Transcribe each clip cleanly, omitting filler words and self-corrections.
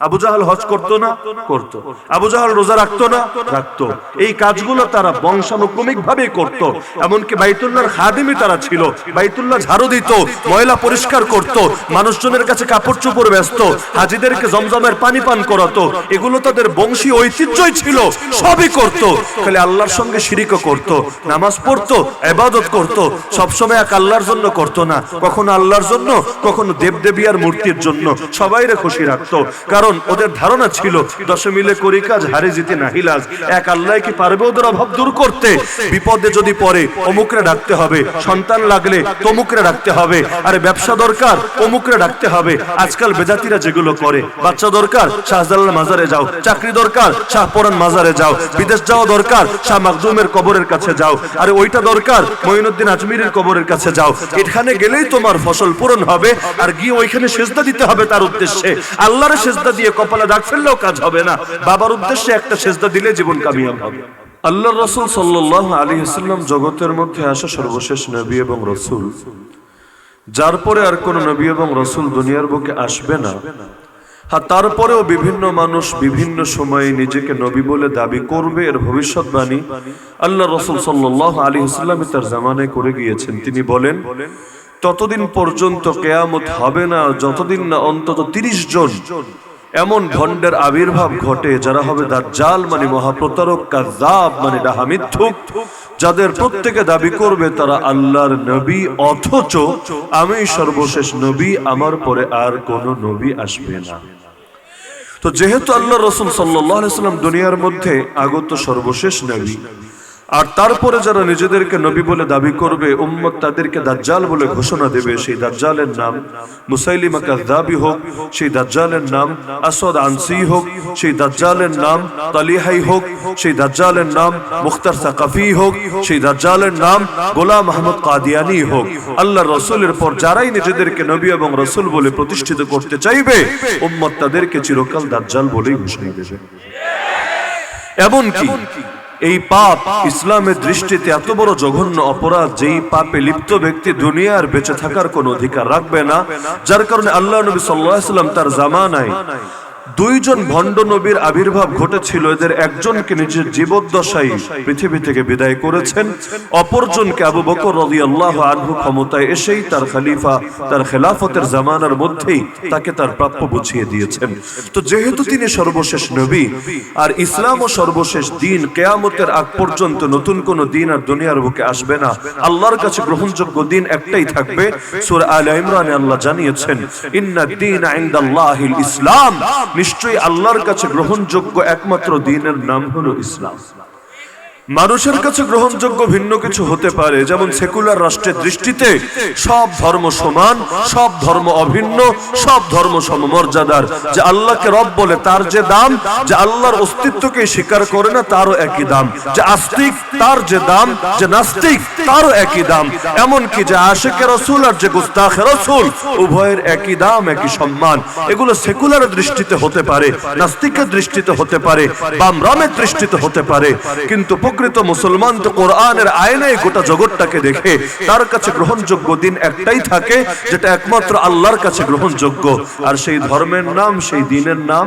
আবু জাহাল হজ করতো না? করতো। আবু জাহাল রোজা রাখতো না? রাখতো। এই কাজগুলো তারা বংশানুক্রমিক ভাবে করত। এমনকি বাইতুল্লাহর খাদিমি তারা ছিল। বাইতুল্লাহ ঝাড়ু দিত, ময়লা পরিষ্কার করত, মানুষজনের কাছে কাপড় চোপড় বেচত, হাজিদেরকে জমজমের পানি পান করাতো। এগুলো তাদের বংশী ঐতিহ্যই ছিল, সবই করত। খালি আল্লাহর সঙ্গে শিরিকও করত, নামাজ পড়তো, ইবাদত করত, সবসময় এক আল্লাহর জন্য করতো না, কখনো আল্লাহর জন্য, কখনো দেবদেবিয়ার মূর্তির জন্য। সবাইরে খুশি রাখতো, কারণ ওদের ধারণা ছিল দশে মিলে করি কাজ, হারে জিতে নাহিলাজ। এক আল্লাহ কি পারবে ওদের অভাব দূর করতে? বিপদে যদি পড়ে অমুকরে ডাকতে হবে, সন্তান লাগলে তমুকরে ডাকতে হবে, আরে ব্যবসা দরকার অমুকরে ডাকতে হবে। আজকাল বেজাতিরা যেগুলো করে, বাচ্চা দরকার শাহজালাল মাজারে যাও, চাকরি দরকার শাহপরান মাজারে যাও, বিদেশ যাওয়া দরকার শাহ মাকদুমের কবরের কাছে যাও, আরে ওইটা দরকার মঈনুদ্দিন আজমিরের কবরের কাছে যাও। এখানে গেলেই তোমার ফসল পূরণ হবে, আর গিয়ে ওইখানে সেজদা দিতে হবে তার উদ্দেশ্যে। আল্লাহর সেজদা দিয়ে কপালে দাগ ফেললেও কাজ হবে না, বাবার উদ্দেশ্যে একটা সেজদা দিলে জীবন কামিয়াব হবে। আল্লাহর রাসূল সাল্লাল্লাহু আলাইহি ওয়াসাল্লাম জগতের মধ্যে আসা সর্বশেষ নবী এবং রাসূল, যার পরে আর কোন নবী এবং রাসূল দুনিয়ার বুকে আসবে না। হ্যাঁ, তারপরেও বিভিন্ন মানুষ বিভিন্ন সময়ে নিজেকে নবী বলে দাবি করবে, এর ভবিষ্যৎবাণী আল্লাহর রাসূল সাল্লাল্লাহু আলাইহি ওয়াসাল্লাম তার জামানায় করে গিয়েছেন। তিনি বলেন, ততদিন পর্যন্ত কিয়ামত হবে না যতদিন না অন্তত 30 জন এমন ভণ্ডের আবির্ভাব ঘটে, যারা হবে দাজ্জাল মানে মহাপ্রতারক, কাযযাব মানে ডাহা মিথ্যুক, যাদের প্রত্যেকে দাবি করবে তারা আল্লাহর নবী, অথচ আমি সর্বশেষ নবী, আমার পরে আর কোনো নবী আসবে না। তো যেহেতু আল্লাহর রাসূল সাল্লাল্লাহু আলাইহি ওয়াসাল্লাম দুনিয়ার মধ্যে আগত সর্বশেষ নবী, আর তারপরে যারা নিজেদেরকে নবী বলে দাবি করবে, উম্মত তাদেরকে দাজ্জাল বলে ঘোষণা দেবে। সেই দাজ্জালের নাম মুসাইলিমা কাযযাবী হোক, সেই দাজ্জালের নাম আসওয়াদ আনসি হোক, সেই দাজ্জালের নাম তালিহাই হোক, সেই দাজ্জালের নাম মুখতার সাকাফি হোক, সেই দাজ্জালের নাম গোলাম আহমদ কাদিয়ানি হোক, আল্লাহর রাসূলের পর যারাই নিজেদেরকে নবী এবং রাসূল বলে প্রতিষ্ঠিত করতে চাইবে, উম্মত তাদেরকে চিরকাল দাজ্জাল বলেই ঘোষণা দেবে। এমনকি এই পাপ ইসলামের দৃষ্টিতে এত বড় জঘন্য অপরাধ, যেই পাপে লিপ্ত ব্যক্তি দুনিয়ার বেঁচে থাকার কোনো অধিকার রাখবে না। যার কারণে আল্লাহ নবী সাল্লাল্লাহু আলাইহি ওয়াসাল্লাম তার জামানায় দুইজন ভণ্ড নবীর আবির্ভাব ঘটেছিল। এদের একজনকে নিজের জীবদ্দশায় পৃথিবী থেকে বিদায় করেছেন, অপরজনকে আবু বকর রাদিয়াল্লাহু আনহু ক্ষমতায় এসেই তার খলিফা, তার খেলাফতের জামানার মধ্যেই তাকে তার প্রাপ্য বুঝিয়ে দিয়েছেন। তো যেহেতু তিনি সর্বশেষ নবী আর ইসলাম ও সর্বশেষ দিন, কিয়ামতের আগ পর্যন্ত নতুন কোন দিন আর দুনিয়ার বুকে আসবে না। আল্লাহর কাছে গ্রহণযোগ্য দিন একটাই থাকবে। সূরা আলে ইমরানে আল্লাহ জানিয়েছেন, ইন্নাদ দীনা ইনদাল্লাহিল ইসলাম, নিশ্চয়ই আল্লাহর কাছে গ্রহণযোগ্য একমাত্র দ্বীনের নাম হলো ইসলাম। মানুষের কাছে গ্রহণযোগ্য ভিন্ন কিছু হতে পারে, যেমন সেকুলার রাষ্ট্রের দৃষ্টিতে সব ধর্ম সমান, সব ধর্ম অভিন্ন, সব ধর্ম সমমর্যাদার। যে আল্লাহকে রব বলে তার যে দাম, যে আল্লাহর অস্তিত্বকে স্বীকার করে না তারও একই দাম, যে আস্তিক তার যে দাম, যে নাস্তিক তারও একই দাম, এমনকি যে আশিকে রাসূল আর যে গুস্তাখে রাসূল উভয়ের একই দাম, একই সম্মান। এগুলো সেকুলার দৃষ্টিতে হতে পারে, নাস্তিকের দৃষ্টিতে হতে পারে, বামরামের দৃষ্টিতে হতে পারে, কিন্তু প্রকৃত মুসলমান তো কোরআনের আয়নায় গোটা জগৎটাকে দেখে তার কাছে গ্রহণযোগ্য দিন একটাই থাকে, যেটা একমাত্র আল্লাহর কাছে গ্রহণযোগ্য, আর সেই ধর্মের নাম, সেই দ্বীনের নাম।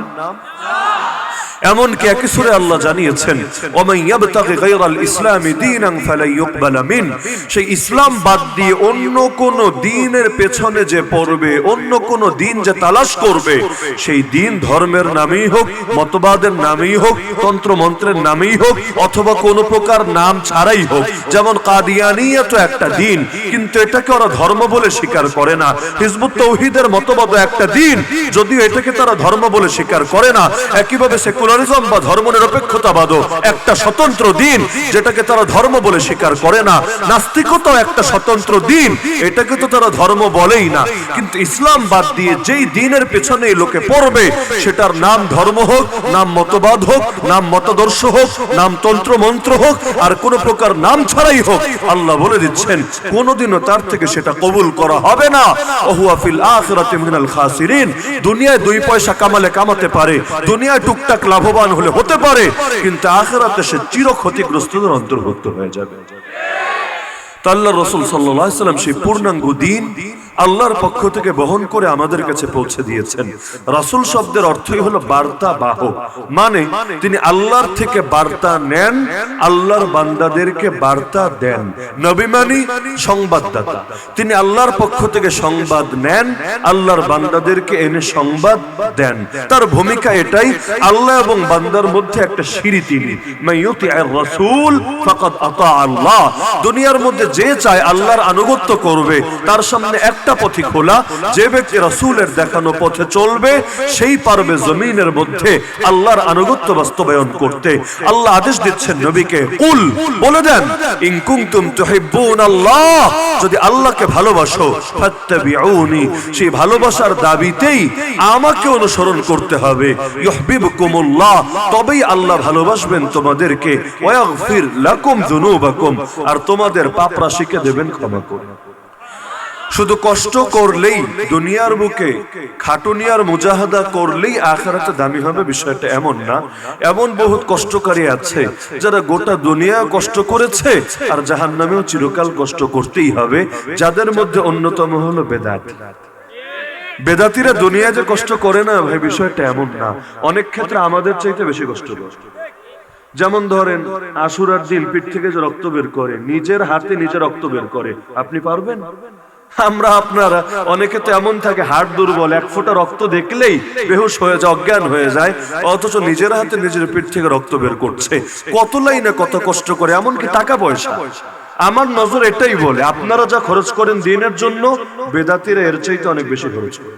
এমনকি একই সূরায় আল্লাহ জানিয়েছেন, ওয়ামান ইয়াবতাগি গায়রাল ইসলামি দীনান ফালাই ইউকবালা মিন, সেই ইসলাম বাদ দিয়ে অন্য কোন দ্বীনের পেছনে যে পড়বে, অন্য কোন দ্বীন যে তালাশ করবে, সেই দ্বীন ধর্মের নামেই হোক, মতবাদের নামেই হোক, তন্ত্র মন্ত্রের নামেই হোক, অথবা কোন প্রকার নাম ছাড়াই হোক। যেমন কাদিয়ানিয়া তো একটা দ্বীন, কিন্তু এটাকে ওরা ধর্ম বলে স্বীকার করে না। হিজবুত তাওহীদের মতবাদ একটা দ্বীন, যদিও এটাকে তারা ধর্ম বলে স্বীকার করে না। একইভাবে সেকুলারিজম বা ধর্মনিরপেক্ষতাবাদও একটা স্বতন্ত্র দ্বীন, যেটাকে তারা ধর্ম বলে স্বীকার করে না। নাস্তিকতাও একটা স্বতন্ত্র দ্বীন, এটাকে তো তারা ধর্ম বলেই না। কিন্তু ইসলাম বাদ দিয়ে যেই দ্বীনের পেছনে লোকে পড়বে, সেটার নাম ধর্ম হোক, নাম মতবাদ হোক, নাম মতাদর্শ হোক, নাম তন্ত্র মন্ত্র হোক, আর কোন প্রকার নাম ছাড়াই হোক, আল্লাহ বলে দিচ্ছেন কোনদিনও তার থেকে সেটা কবুল করা হবে না। ওহুয়া ফিল আখিরাতি মিনাল খাসিরিন, দুনিয়ায় 2 পয়সা কামাতে পারে, দুনিয়ায় টুকটাক লাভবান হলে হতে পারে, কিন্তু আখিরাতে সে চির ক্ষতিগ্রস্তদের অন্তর্ভুক্ত হয়ে যাবে। আল্লাহর রাসূল সাল্লাল্লাহু আলাইহি ওয়াসাল্লাম সেই পূর্ণাঙ্গ দ্বীন আল্লাহর পক্ষ থেকে বহন করে আমাদের কাছে পৌঁছে দিয়েছেন। রাসূল শব্দের অর্থই হলো বার্তা বাহক, মানে তিনি আল্লাহর থেকে বার্তা নেন, আল্লাহর বান্দাদেরকে বার্তা দেন। নবী মানে সংবাদদাতা, তিনি আল্লাহর পক্ষ থেকে সংবাদ নেন, আল্লাহর বান্দাদেরকে এনে সংবাদ দেন। তার ভূমিকা এটাই, আল্লাহ এবং বান্দার মধ্যে একটা সিঁড়ি তিনি। মাইয়ুতি'আর রাসূল ফাকাদ আতা আল্লাহ। দুনিয়ার মধ্যে যে চায় আল্লাহর আনুগত্য করবে, তার সামনে একটা পথই খোলা, যে ব্যক্তি রাসূলের দেখানো পথে চলবে সেই পারবে জমিনের মধ্যে আল্লাহর আনুগত্য বাস্তবায়ন করতে। আল্লাহ আদেশ দিচ্ছেন নবীকে, কুল, বলে দেন, ইন কুনতুম তুহিব্বুনাল্লাহ, যদি আল্লাহকে ভালোবাসো, ফাত্তাবিউনি, সেই ভালোবাসার দাবিতেই আমাকে অনুসরণ করতে হবে। ইউহিব্বুকুমুল্লাহ, তবেই আল্লাহ ভালোবাসবেন তোমাদেরকে। ওয়া ইয়াগফির লাকুম যুনুবাকুম, আর তোমাদের পাপ রাশিকে দেবেন ক্ষমা করে। শুধু কষ্ট করলেই, দুনিয়ার বুকে খাটুনিয়ার মুজাহাদা করলেই আখিরাতে দামি হবে, বিষয়টা এমন না। এমন বহুত কষ্টকারী আছে যারা গোটা দুনিয়া কষ্ট করেছে আর জাহান্নামেও চিরকাল কষ্ট করতেই হবে, যাদের মধ্যে অন্যতম হলো বেদাত। বেদাতিরা দুনিয়া যে কষ্ট করে না ভাই, বিষয়টা এমন না, অনেক ক্ষেত্রে আমাদের চাইতে বেশি কষ্ট করে। যেমন ধরেন আশুরার দিন পিঠ থেকে যে রক্ত বের করে, নিজের হাতে নিজে রক্ত বের করে, আপনি পারবেন? আমরা আপনারা অনেকে তো এমন থাকে, হাড় দুর্বল, এক ফোঁটা রক্ত দেখলেই বেহুশ হয়ে যায়, অজ্ঞান হয়ে যায়, অথচ নিজের হাতে নিজের পিঠ থেকে রক্ত বের করছে। কত লাইনে কত কষ্ট করে, এমনকি টাকা পয়সা। আমার নজর এটাই বলে, আপনারা যা খরচ করেন দিনের জন্য, বেদাতিরা এর চাইতে অনেক বেশি খরচ করে।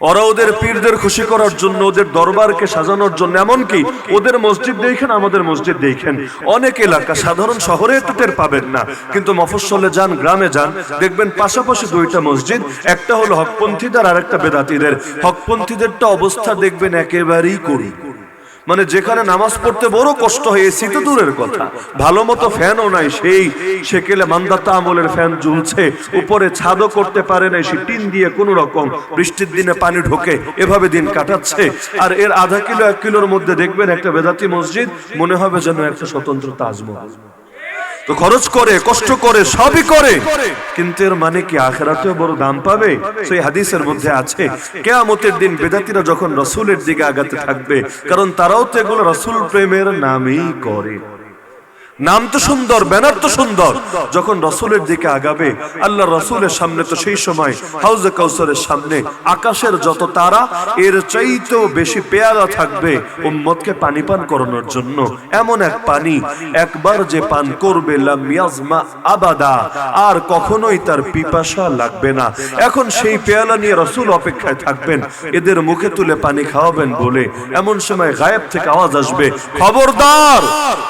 ওরা ওদের পীরদের খুশি করার জন্য, ওদের দরবারকে সাজানোর জন্য, এমনকি ওদের মসজিদ দেখেন, আমাদের মসজিদ দেখেন, অনেক এলাকা সাধারণ শহরে তো টের পাবেন না, কিন্তু মফস্বলে যান, গ্রামে যান, দেখবেন পাশাপাশি দুইটা মসজিদ, একটা হলো হকপন্থীদের আর একটা বেদাতিদের। হকপন্থীদেরটা অবস্থা দেখবেন একেবারেই করি, মানে যেখানে নামাজ পড়তে বড় কষ্ট হয়, এসি তো দূরের কথা, ভালো মতো ফ্যানও নাই, সেই সেকেলে মান্দাতা আমলের ফ্যান ঝুলছে, উপরে ছাদও করতে পারে না, সে টিন দিয়ে কোন রকম বৃষ্টির দিনে পানি ঢোকে, এভাবে দিন কাটাচ্ছে। আর এর আধা কিলো 1 কিলোর মধ্যে দেখবেন একটা বেদাতি মসজিদ, মনে হবে যেন একটা স্বতন্ত্র তাজমহল। তো খরচ করে, কষ্ট করে, সবই করে, কিন্তু এর মানে কি আখিরাতেও বড় দাম পাবে? সেই হাদিসের মধ্যে আছে, কিয়ামতের দিন বেদাতীরা যখন রাসূলের দিকে আগাতে থাকবে, কারণ তারাও তো এগুলো রাসূল প্রেমের নামই করে। নাম তো সুন্দর, ব্যানার তো সুন্দর, যখন রাসূলের দিকে আগাবে, আল্লাহ রাসূলের সামনে তো সেই সময় হাউজে কাউসারের সামনে আকাশের যত তারা, এর চাইতেও বেশি পেয়ালা থাকবে উম্মতকে পানি পান করানোর জন্য। এমন এক পানি, একবার যে পান করবে লাম ইয়াজমা আবাদা, আর কখনোই তার পিপাসা লাগবে না। এখন সেই পেয়ালা নিয়ে রাসূল অপেক্ষায় থাকবেন, এদের মুখে তুলে পানি খাওয়াবেন বলে। এমন সময় গায়েব থেকে আওয়াজ আসবে, খবরদার,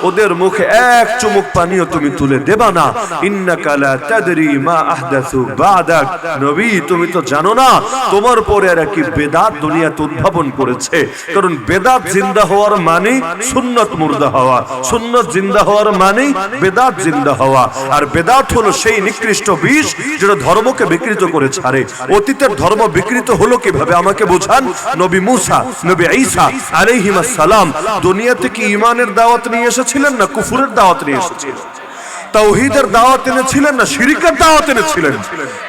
ওদের মুখে এক চুমুক পানিও তুমি তুলে দেবা না। ইন্নাকা লা তাদরি মা আহদাসু বাদাক, নবী তুমি তো জানো না তোমার পরে আর কি বেদাত দুনিয়াতে উদ্ভাবন করেছে। কারণ বেদাত জিন্দা হওয়ার মানে সুন্নাত মুর্দা হওয়া, সুন্নাত জিন্দা হওয়ার মানে বেদাত জিন্দা হওয়া। আর বেদাত হলো সেই নিকৃষ্ট বিষ যেটা ধর্মকে বিকৃত করে ছাড়ে। অতীতের ধর্ম বিকৃত হলো কিভাবে আমাকে বোঝান। নবী মুসা, নবী ঈসা আলাইহিস সালাম দুনিয়া থেকে ঈমানের দাওয়াত নিয়ে এসেছিলেন না কুফরের দাওয়াত নিয়ে এসেছিলেন? তাওহীদের দাওয়াত এনেছিলেন না শিরকের দাওয়াত এনেছিলেন?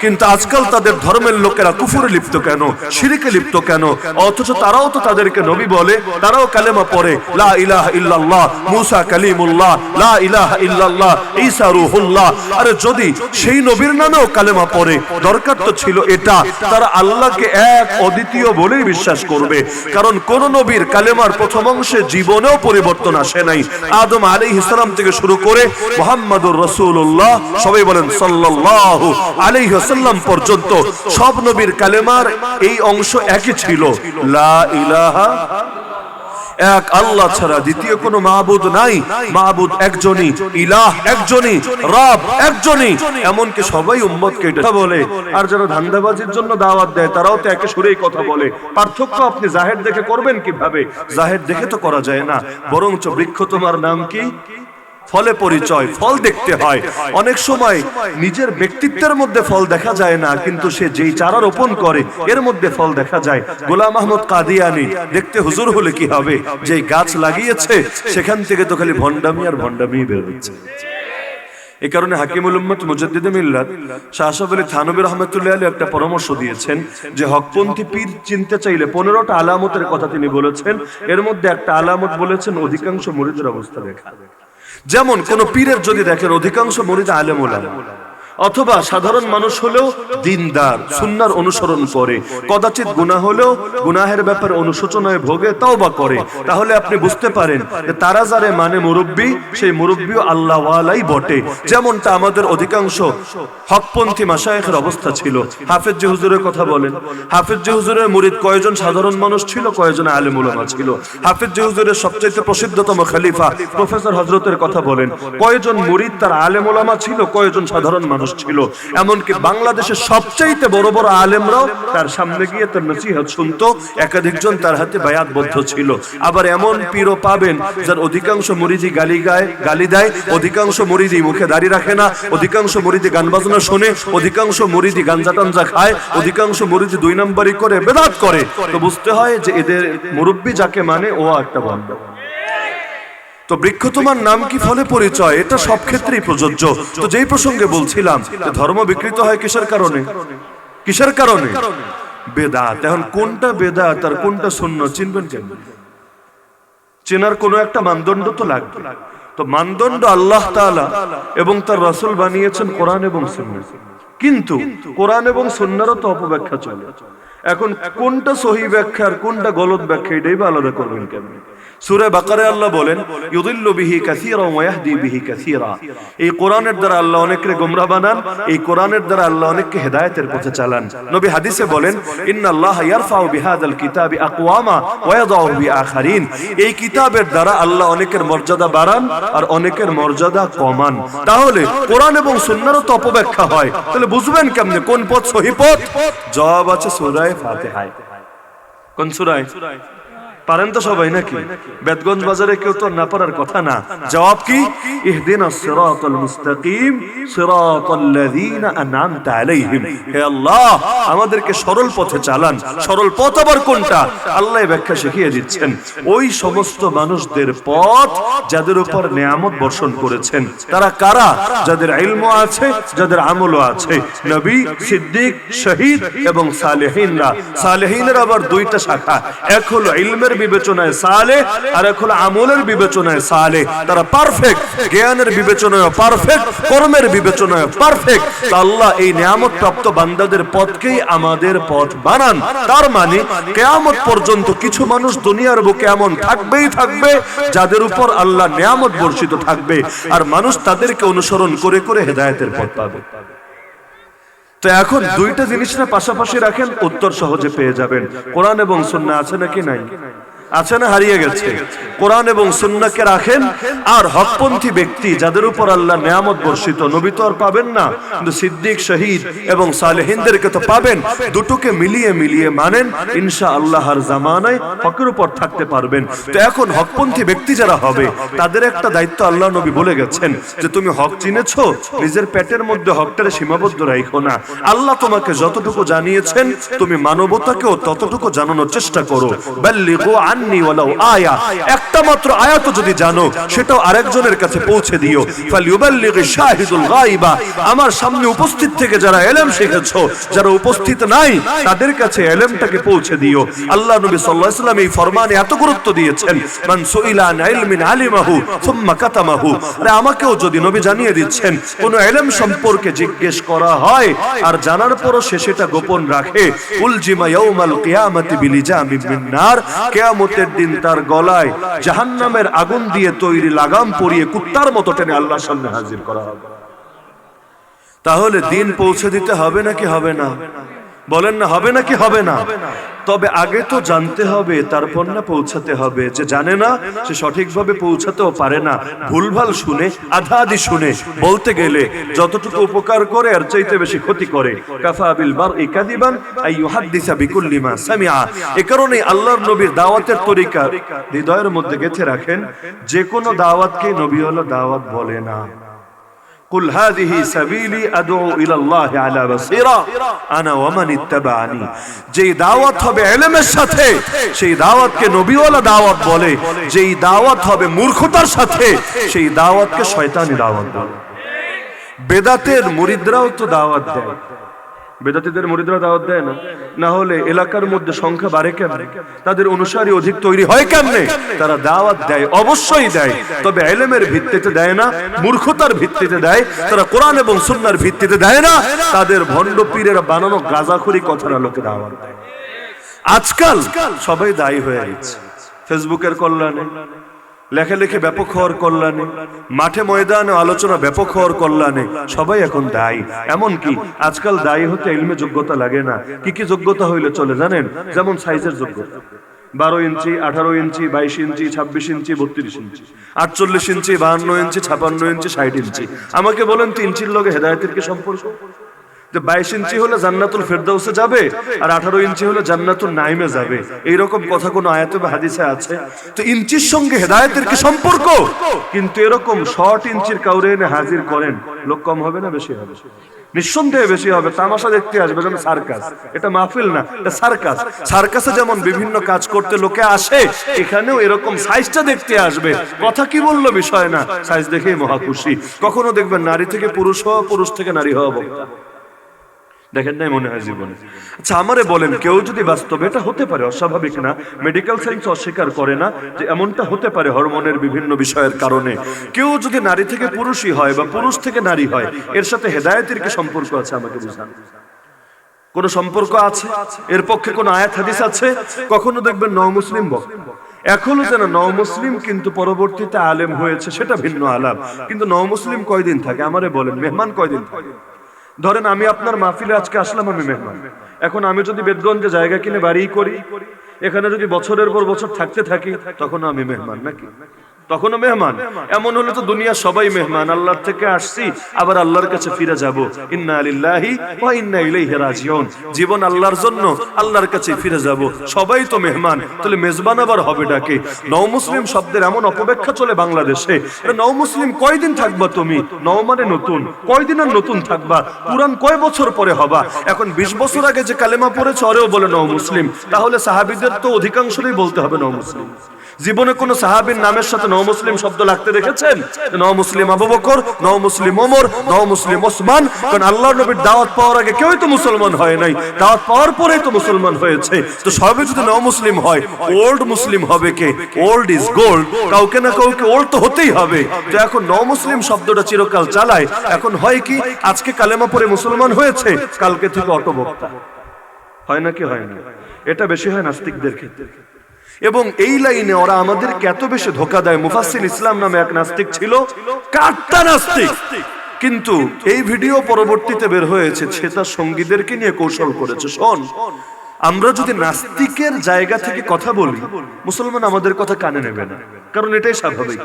কিন্তু আজকাল তাদের ধর্মের লোকেরা কুফরে লিপ্ত কেন, শিরকে লিপ্ত কেন? অথচ তারাও তো তাদেরকে নবী বলে, তারাও কালেমা পড়ে, লা ইলাহা ইল্লাল্লাহ, মুসা কালিমুল্লাহ, লা ইলাহা ইল্লাল্লাহ, ঈসা রূহুল্লাহ। আরে যদি সেই নবীর নামেও কালেমা পড়ে, দরকার তো ছিল এটা, তারা আল্লাহকে এক অদ্বিতীয় বলেই বিশ্বাস করবে। কারণ কোন নবীর কালেমার প্রথম অংশে জীবনেও পরিবর্তন আসে নাই। আদম আলাইহিস সালাম থেকে শুরু করে মুহাম্মদ রাসূলুল্লাহ, সবাই বলেন সাল্লাল্লাহু আলাইহি ওয়াসাল্লাম পর্যন্ত সব নবীর কালেমার এই অংশ একই ছিল, লা ইলাহা, এক আল্লাহ ছাড়া দ্বিতীয় কোনো মাবুদ নাই, মাবুদ একজনই, ইলাহ একজনই, রব একজনই। এমনকি সবাই উম্মতকে এটা বলে। আর যারা ধান্দাবাজির জন্য দাওয়াত দেয়, তারাও তো একে সুরেই কথা বলে। পার্থক্য আপনি জাহের দেখে করবেন কিভাবে? জাহের দেখে তো করা যায় না, বরঞ্চ বৃক্ষ তোমার নাম কি, ফলে পরিচয়, ফল দেখতে হয়। অনেক সময় নিজের ব্যক্তিত্বের মধ্যে ফল দেখা যায় না, কিন্তু সে যেই চারা রোপণ করে এর মধ্যে ফল দেখা যায়। গোলাম আহমদ কাদিয়ানি দেখতে হুজুর হলে কি হবে, যেই গাছ লাগিয়েছে সেখান থেকে তো খালি ভণ্ডামি আর ভণ্ডামি বের হচ্ছে। এই কারণে হাকিমুল উম্মত মুজাদ্দিদে মিল্লাত শাহ আশরাফ আলী থানভী রাহমাতুল্লাহি আলাইহি একটা পরামর্শ দিয়েছেন যে হকপন্থী পীর চিনতে চাইলে 15টা আলামতের কথা তিনি বলেছেন। এর মধ্যে একটা আলামত বলেছেন অধিকাংশ মুরিদের অবস্থা দেখা। যেমন কোন পীরের যদি দেখেন অধিকাংশ মুরিদ আলেম ওলামা, অথবা সাধারণ মানুষ হলেও দিনদার, সুন্নাহর অনুসরণ করে, কদাচিৎ গুনাহ হলেও গুনাহের ব্যাপারে অনুশোচনায় ভোগে, তাওবা করে, তাহলে আপনি বুঝতে পারেন যে তারা যারে মানে মুরব্বী, সেই মুরব্বীও আল্লাহ ওয়ালাই বটে। যেমনটা আমাদের অধিকাংশ হকপন্থী মাশায়েখের অবস্থা ছিল। হাফেজ জি হুজুরের কথা বলেন, হাফেজ জি হুজুরের মুরিদ কয়জন সাধারণ মানুষ ছিল, কয়জন আলেম উলামা ছিল। হাফেজ জি হুজুরের সবচেয়ে প্রসিদ্ধতম খলিফা প্রফেসর হযরতের কথা বলেন, কয়জন মুরিদ তার আলেম উলামা ছিল, কয়জন সাধারণ মানুষ ছিল। এমনকি বাংলাদেশের সবচাইতে বড় বড় আলেমরাও তার সামনে গিয়ে তার নসিহত শুনতো, একাধিকজন তার হাতে বায়াতবদ্ধ ছিল। আবার এমন পীরও পাবেন যার অধিকাংশ মুরিদি গালি দেয়, অধিকাংশ মুরিদি মুখে দাড়ি রাখে না, অধিকাংশ মুরিদি গান বাজনা শোনে, অধিকাংশ মুরিদি গাঞ্জা টাঞ্জা খায়, অধিকাংশ মুরিদি 2 নম্বরই করে বেদাত করে। তো বুঝতে হয় যে এদের মুরব্বী যাকে মানে ও একটা বান্দা। তো বৃক্ষ তোমার নাম কি ফলে পরিচয়, এটা সব ক্ষেত্রেই প্রযোজ্য। তো যেই প্রসঙ্গে বলছিলাম যে ধর্ম বিকৃত হয় কিসের কারণে? কিসের কারণে? বেদাত। এখন কোনটা বেদাত আর কোনটা সুন্নাত চিনবেন কেমন? চেনার কোনো একটা মানদণ্ড তো লাগবে। তো মানদণ্ড আল্লাহ তাআলা এবং তার রাসূল বানিয়েছেন কোরআন এবং সুন্নাহ, কিন্তু কোরআন এবং সুন্নাহরও তো অপব্যাখ্যা চলে। এখন কোনটা সহি ব্যাখ্যা আর কোনটা গলত ব্যাখ্যা, এটাই বা আলাদা করবেন কেমন? সূরা বাকারায় আল্লাহ বলেন, ইউদিল্লু বিহি কাসীরান ওয়া ইয়াহদি বিহি কাসীরা। এই কোরআনের দ্বারা আল্লাহ অনেককে গোমরাহ বানান, এই কোরআনের দ্বারা আল্লাহ অনেককে হেদায়েতের পথে চালান। নবী হাদিসে বলেন, ইন্নাল্লাহা ইয়ারফাউ বিহাদাল কিতাবি আকওয়ামা ওয়া ইয়াদাউ বিআখারিন। এই কিতাবের দ্বারা আল্লাহ অনেকের মর্যাদা বাড়ান আর অনেকের মর্যাদা কমান। তাহলে কোরআন এবং সুন্নাহরও তো অপব্যাখ্যা হয়, তাহলে বুঝবেন কেমনে কোন পথ সহি পথ? জবাব আছে সূরা ফাতিহায়। কোন সূরায়? পারেন তো সবাই নাকি? বেদগঞ্জ বাজারে কেউ তো না পারার কথা না। জবাব কি? ইহদিনাস সিরাতাল মুস্তাকিম সিরাতাল্লাযীনা আন'আমতা আলাইহিম। হে আল্লাহ, আমাদেরকে সরল পথে চালান। সরল পথ আবার কোনটা? আল্লাহ ব্যাখ্যা শিখিয়ে দিচ্ছেন, ওই সমস্ত মানুষদের পথ যাদের উপর নিয়ামত বর্ষণ করেছেন। তারা কারা? যাদের ইলমও আছে, যাদের আমলও আছে। নবী, সিদ্দিক, শহীদ এবং সালেহিনরা। সালেহিনের আবার 2টা শাখা, এক হলো ইলমের বিবেচনায় সালেহ আর এক হলো আমলের বিবেচনায় সালেহ। তারা পারফেক্ট, জ্ঞানের বিবেচনায় পারফেক্ট, কর্মের বিবেচনায় পারফেক্ট। আল্লাহ এই নিয়ামত প্রাপ্ত বান্দাদের পথকেই আমাদের পথ বানান। তার মানে কিয়ামত পর্যন্ত কিছু মানুষ দুনিয়ার বুকে এমন থাকবেই থাকবে যাদের উপর আল্লাহ নিয়ামত বর্ষিত থাকবে, আর মানুষ তাদেরকে অনুসরণ করে করে হেদায়েতের পথ পাবে। তো এখন 2টা জিনিস না পাশাপাশি রাখেন, উত্তর সহজে পেয়ে যাবেন। কোরআন এবং সুন্নাহ আছে নাকি নাই? আছে না হারিয়ে গেছে? কোরআন এবং সুন্নাহকে রাখেন, আর হকপন্থী ব্যক্তি যাদের উপর আল্লাহ নিয়ামত বর্ষিত, নবী তো আর পাবেন না, কিন্তু সিদ্দিক, শহীদ এবং সালেহিনদেরকে তো পাবেন। দুটোকে মিলিয়ে মিলিয়ে মানেন, ইনশাআল্লাহ আর জামানায় হকের উপর থাকতে পারবেন। তো এখন হকপন্থী ব্যক্তি যারা হবে তাদের একটা দায়িত্ব আল্লাহ নবী বলে গেছেন যে তুমি হক চিনেছো, নিজের পেটের মধ্যে হকটারে সীমাবদ্ধ রাখো না। আল্লাহ তোমাকে যতটুকু জানিয়েছেন তুমি মানবতাকেও ততটুকু জানানোর চেষ্টা করো। বাল্লিগু আন্নী ওয়ালাউ আয়া, একটা মাত্র আয়াত যদি জানো সেটাও আরেকজনের কাছে পৌঁছে দিও। ফালিউবাল্লিগি শাহিদুল গায়বা, আমার সামনে উপস্থিত থেকে যারা ইলম শিখেছো, যারা উপস্থিত নাই তাদের কাছে ইলমটাকে পৌঁছে দিও। আল্লাহ নবী সাল্লাল্লাহু আলাইহি ওয়াসাল্লাম এই ফরমানে এত গুরুত্ব দিয়েছেন, মান সুইলা আন ইলমিন আলিমাহু সুম্মা কাতামাহু। আরে আমাকেও যদি নবী জানিয়ে দিচ্ছেন কোন ইলম সম্পর্কে জিজ্ঞেস করা হয় আর জানার পরও সে সেটা গোপন রাখে, উলজিমা ইয়াউমাল কিয়ামাতি বিলিজামিন মিন নার, কিয়ামতের দিন তার গলায় জাহান্নামের আগুন দিয়ে তৈরি লাগাম পরিয়ে কুত্তার মতো টেনে আল্লাহর সামনে হাজির করা হবে। তাহলে দিন পৌঁছে দিতে হবে নাকি হবে না? বলেন না, হবে নাকি হবে না? তবে আগে তো জানতে হবে, তারপর না পৌঁছাতে হবে। যে জানে না সে সঠিকভাবে পৌঁছাতেও পারে না, ভুলভাল শুনে, আধা আধি শুনে, বলতে গেলে যতটুকু উপকার করে আর চাইতে বেশি ক্ষতি করে। কাফা বিল বারই কাযিবান আই ইউহাদ্দিসা বিকুল্লি মা সামিআ। এই কারণে আল্লাহর নবীর দাওয়াতের তরিকা হৃদয়ের মধ্যে গেঁথে রাখেন, যে কোনো দাওয়াতকে নবী হলো দাওয়াত বলে না। কুল হাযিহি সাবিলি আদউ ইলাল্লাহি আলা বাসীরা আনা ওয়া মান ইত্তাবা'আনি। যেই দাওয়াত হবে ইলমের সাথে সেই দাওয়াতকে নবীওয়ালা দাওয়াত বলে, যেই দাওয়াত হবে মূর্খতার সাথে সেই দাওয়াতকে শয়তানি দাওয়াত বলে। বেদাতের মুরিদরাও তো দাওয়াত দেয়, বেদাতীদের মুরিদরা দাওয়াত দেয় না? না হলে এলাকার মধ্যে সংখ্যা বাড়ে কেমনে, তাদের অনুসারী অধিক তৈরি হয় কেমনে? তারা দাওয়াত দেয়, অবশ্যই দেয়, তবে ইলমের ভিত্তিতে দেয় না, মূর্খতার ভিত্তিতে দেয়। তারা কোরআন এবং সুন্নাহর ভিত্তিতে দেয় না, তাদের ভণ্ড পীরের বানানো গাঁজাখুরি কথার আলোকে দাওয়াত দেয়। আজকাল সবাই দায়ী হয়ে গেছে, ফেসবুকের কল্যাণে, লেখালেখি ব্যাপক হওয়ার কল্যাণে, মাঠে ময়দানে আলোচনা ব্যাপক হওয়ার কল্যাণে সবাই এখন দায়ী। এমনকি আজকাল দায়ী হতে ইলমে যোগ্যতা লাগে না। কি কি যোগ্যতা হইলে চলে জানেন? যেমন সাইজের যোগ্যতা, 12 ইঞ্চি, 18 ইঞ্চি, 22 ইঞ্চি, 26 ইঞ্চি, 32 ইঞ্চি, 48 ইঞ্চি, 52 ইঞ্চি, 56 ইঞ্চি, 60 ইঞ্চি। আমাকে বলেন তো ইঞ্চির লগে হেদায়েতের কি সম্পর্ক? যে 22 ইঞ্চি হলে জান্নাতুল ফেরদাউসে যাবে আর 18 ইঞ্চি হলে জান্নাতুল নাইমে যাবে, এইরকম কথা কোনো আয়াতে বা হাদিসে আছে? তো ইঞ্চির সঙ্গে হেদায়েতের কি সম্পর্ক? কিন্তু এরকম শর্ট ইঞ্চির কাউরে এনে হাজির করেন, লোক কম হবে না বেশি হবে? নিঃসন্দেহে বেশি হবে। তামাশা দেখতে আসবে, যেমন সার্কাস। এটা মাহফিল না, এটা সার্কাস। সার্কাসে যেমন বিভিন্ন কাজ করতে লোকে আসে, এখানেও এরকম সাইজটা দেখতে আসবে। কথা কি বললো বিষয় না, সাইজ দেখেই মহা খুশি। কখনো দেখবেন নারী থেকে পুরুষ হওয়া, পুরুষ থেকে নারী হওয়া বক্তা দেখেন নাই মনে হয় জীবনে? আচ্ছা আমারে বলেন, কেউ যদি বাস্তবে, এটা হতে পারে, অস্বাভাবিক না, মেডিকেল সায়েন্স অস্বীকার করে না যে এমনটা হতে পারে হরমোনের বিভিন্ন বিষয়ের কারণে, কেউ যদি নারী থেকে পুরুষই হয় বা পুরুষ থেকে নারী হয়, এর সাথে হেদায়েতের কি সম্পর্ক আছে? আমাকে বুঝান। কোন সম্পর্ক আছে? এর পক্ষে কোন আয়াত হাদিস আছে? কখনো দেখবেন নও মুসলিম এখনো যেন নও মুসলিম, কিন্তু পরবর্তীতে আলেম হয়েছে, সেটা ভিন্ন আলাপ। কিন্তু নও মুসলিম কয়দিন থাকে আমারে বলেন? মেহমান কয়দিন থাকে? ধরেন আমি আপনার মাহফিলে আজকে আসলাম, আমি মেহমান। এখন আমি যদি বেদগঞ্জে জায়গা কিনে বাড়ি করি, এখানে যদি বছরের পর বছর থাকতে থাকি, তখন আমি মেহমান নাকি? তখনও মেহমান। এমন হলে তো দুনিয়া সবাই মেহমান। আল্লাহর থেকে আসছি, আবার আল্লাহর কাছে ফিরে যাব। ইন্না লিল্লাহি ওয়া ইন্না ইলাইহি রাজিউন। জীবন আল্লাহর জন্য, আল্লাহর কাছে ফিরে যাব। সবাই তো মেহমান, তাহলে মেজবান আবার হবে ডাকে। নও মুসলিম শব্দের এমন অপব্যাখ্যা চলে বাংলাদেশে। নও মুসলিম কয়দিন থাকবা তুমি? নও মানে নতুন, কয়দিন আর নতুন থাকবা? কুরআন কয় বছর পরে হবা? এখন 20 বছর আগে যে কালেমা পড়েছে ওরেও বলে নও মুসলিম, তাহলে সাহাবীদের তো অধিকাংশই বলতে হবে নও মুসলিম। জীবনে কোন সাহাবীর নামের সাথে নও মুসলিম শব্দ লাগতে দেখেছেন? নও মুসলিম আবু বকর, নও মুসলিম ওমর, নও মুসলিম ওসমান। কারণ আল্লাহর নবীর দাওয়াত পাওয়ার আগে কেউই তো মুসলমান হয় নাই, দাওয়াত পাওয়ার পরেই তো মুসলমান হয়েছে। তো সবে যদি নও মুসলিম হয়, ওল্ড মুসলিম হবে কে? ওল্ড ইজ গোল্ড, কাউকে না কাউকে ওল্ড তো হতেই হবে। তো এখন নও মুসলিম শব্দটা চিরকাল চালায়। এখন হয় কি, আজকে কালেমা পড়ে মুসলমান হয়েছে, কালকে থেকে অটোবক্তা হয় নাকি হয় না? এটা বেশি হয় নাস্তিকদের ক্ষেত্রে। এবং এই লাইনে ওরা আমাদেরকে এত বেশি ধোঁকা দেয়। মুফাসসির ইসলাম নামে এক নাস্তিক ছিল, কাট্টা নাস্তিক, কিন্তু এই ভিডিও পরবর্তীতে বের হয়েছে, সে তার সঙ্গীদেরকে নিয়ে কৌশল করেছে। শোন, আমরা যদি নাস্তিকের জায়গা থেকে কথা বলি, মুসলমান আমাদের কথা কানে নেবে না, কারণ এটাই স্বাভাবিক।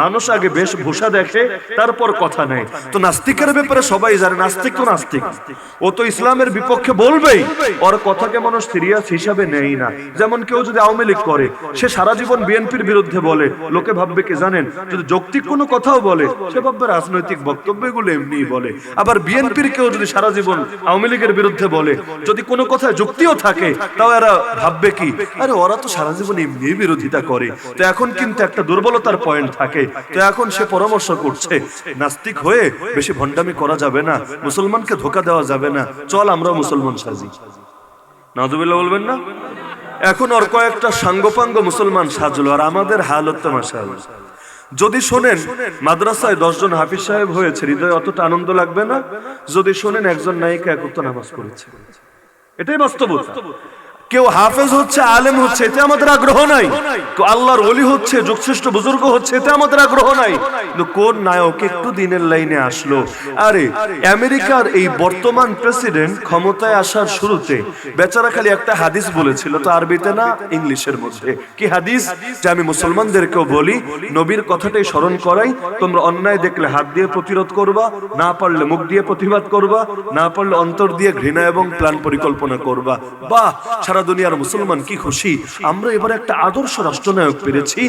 মানুষ আগে বেশভূষা দেখে, তারপর কথা নেয়। তো নাস্তিকের ব্যাপারে সবাই জানে, নাস্তিক তো নাস্তিক, ও তো ইসলামের বিপক্ষে বলবেই, ওর কথাকে মানুষ সিরিয়াস হিসাবে নেয় না। যেমন কেউ যদি আওয়ামী লীগ করে, সে সারা জীবন বিএনপির বিরুদ্ধে বলে, লোকে ভাববে কি জানেন? যদি যৌক্তিক কোনো কথাও বলে, সে ভাববে রাজনৈতিক বক্তব্য, এগুলো এমনি বলে। আবার বিএনপির কেউ যদি সারা জীবন আওয়ামী লীগের বিরুদ্ধে বলে, যদি কোনো কথায় যুক্তিও থাকে, তাও এরা ভাববে কি, আরে ওরা তো সারা জীবন এমনি বিরোধিতা করে। তো এখন কিন্তু একটা দুর্বলতার পয়েন্ট থাকে। তো এখন সে পরামর্শ করছে, নাস্তিক হয়ে বেশি ভণ্ডামি করা যাবে না, মুসলমানকে ধোঁকা দেওয়া যাবে না, চল আমরা মুসলমান সাজি। নাউযুবিল্লাহ বলবেন না? এখন ওর কয়েকটা সাঙ্গপাঙ্গ মুসলমান সাজলো, আর আমাদের হালত তো মাশাআল্লাহ। যদি শোনেন মাদ্রাসায় 10 জন হাফিজ সাহেব হয়েছে, হৃদয়ে অতটা আনন্দ লাগবে না? যদি শোনেন একজন নায়িকা এক ওয়াক্ত নামাজ পড়েছে, এটাই বাস্তবতা। কেউ হাফেজ হচ্ছে, আলেম হচ্ছে, এতে আমাদের আগ্রহ নাই। তো আল্লাহর ওলি হচ্ছে, যুগশ্রেষ্ঠ বুজুর্গ হচ্ছে, এতে আমাদের আগ্রহ নাই। কোন নায়ক একটু দিনের লাইনে আসলো? আরে আমেরিকার এই বর্তমান প্রেসিডেন্ট ক্ষমতায় আসার শুরুতে বেচারা খালি একটা হাদিস বলেছিল, তো আরবিতে না ইংলিশের মধ্যে। কি হাদিস? যে আমি মুসলমানদেরকেও বলি, নবীর কথাটাই স্মরণ করাই, তোমরা অন্যায় দেখলে হাত দিয়ে প্রতিরোধ করবা, না পারলে মুখ দিয়ে প্রতিবাদ করবা, না পারলে অন্তর দিয়ে ঘৃণা এবং প্ল্যান পরিকল্পনা করবা। বাহ, সারা দুনিয়ার মুসলমান কি খুশি, আমরা এবারে একটা আদর্শ রাষ্ট্রনায়ক পেয়েছি,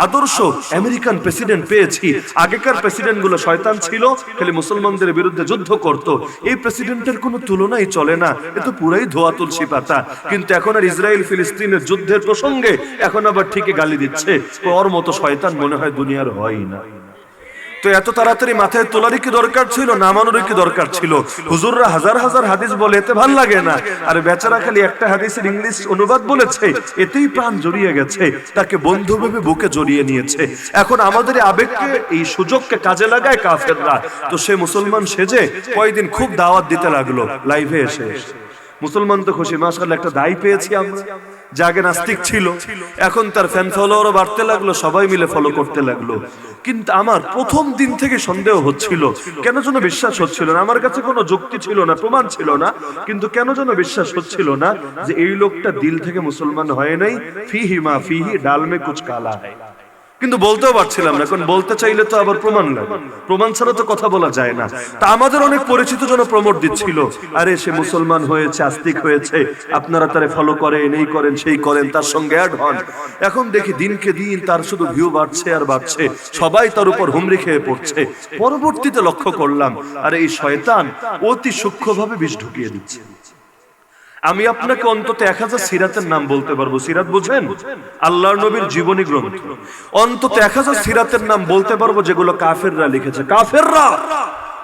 আদর্শ আমেরিকান প্রেসিডেন্ট পেয়েছি। আগেকার প্রেসিডেন্ট গুলো শয়তান ছিল, খালি মুসলমানদের বিরুদ্ধে যুদ্ধ করত। এই প্রেসিডেন্টের কোনো তুলনাই চলে না, এ তো পুরাই ধোয়া তুলসী পাতা। কিন্তু এখন আর ইসরায়েল ফিলিস্তিনের যুদ্ধের প্রসঙ্গে এখন আবার ঠিকই গালি দিচ্ছে, ওর মতো শয়তান মনে হয় দুনিয়ার হয় না। তো এত তাড়াতাড়ি মাথায় তোলারই কি দরকার ছিল, নামানোরই কি দরকার ছিল? হুজুররা হাজার হাজার হাদিস বলে, এতে ভাল লাগে না। আর বেচারা খালি একটা হাদিসের ইংলিশ অনুবাদ বলেছে, এতেই প্রাণ জড়িয়ে গেছে, তাকে বন্ধু ভেবে বুকে জড়িয়ে নিয়েছে। এখন আমাদের আবেগকে, এই সুযোগকে কাজে লাগায় কাফেররা। তো সে মুসলমান সেজে কয়েকদিন খুব দাওয়াত দিতে লাগলো লাইভে এসে। মুসলমান তো খুশি, মাশাআল্লাহ একটা দায় পেয়েছি আমরা। যে আগে নাস্তিক ছিল, এখন তার ফ্যান ফলোয়ারও বাড়তে লাগলো, সবাই মিলে ফলো করতে লাগলো। কিন্তু আমার প্রথম দিন থেকে সন্দেহ হচ্ছিল, কেন যেন বিশ্বাস হচ্ছিল না। আমার কাছে কোনো যুক্তি ছিল না, প্রমাণ ছিল না, কিন্তু কেন যেন বিশ্বাস হচ্ছিল না যে এই লোকটা দিল থেকে মুসলমান হয় নাই। ফিহি মা ফিহি, ডাল মে কুছ কালা হয়। কিন্তু বলতেও পারছিলাম না, কারণ বলতে চাইলে তো আবার প্রমাণ লাগে, প্রমাণ ছাড়া তো কথা বলা যায় না। তা আমাদের অনেক পরিচিত জন প্রমোট দিচ্ছিল, আরে সে মুসলমান হয়েছে, আস্তিক হয়েছে, আপনারা তারে ফলো করেন, এই করেন, সেই করেন, তার সঙ্গে অ্যাড হন। এখন দেখি দিনকে দিন তার শুধু ভিউ বাড়ছে আর বাড়ছে, সবাই তার উপর হুমড়ি খেয়ে পড়ছে। পরবর্তীতে লক্ষ্য করলাম, আরে এই শয়তান অতি সূক্ষ্মভাবে বিষ ঢুকিয়ে দিচ্ছে। আমি আপনাকে অন্তত 1000 সিরাতের নাম বলতে পারবো। সিরাত বুঝেন? আল্লাহর নবীর জীবনী গ্রন্থ। অন্তত 1000 সিরাতের নাম বলতে পারবো যেগুলো কাফেররা লিখেছে। কাফেররা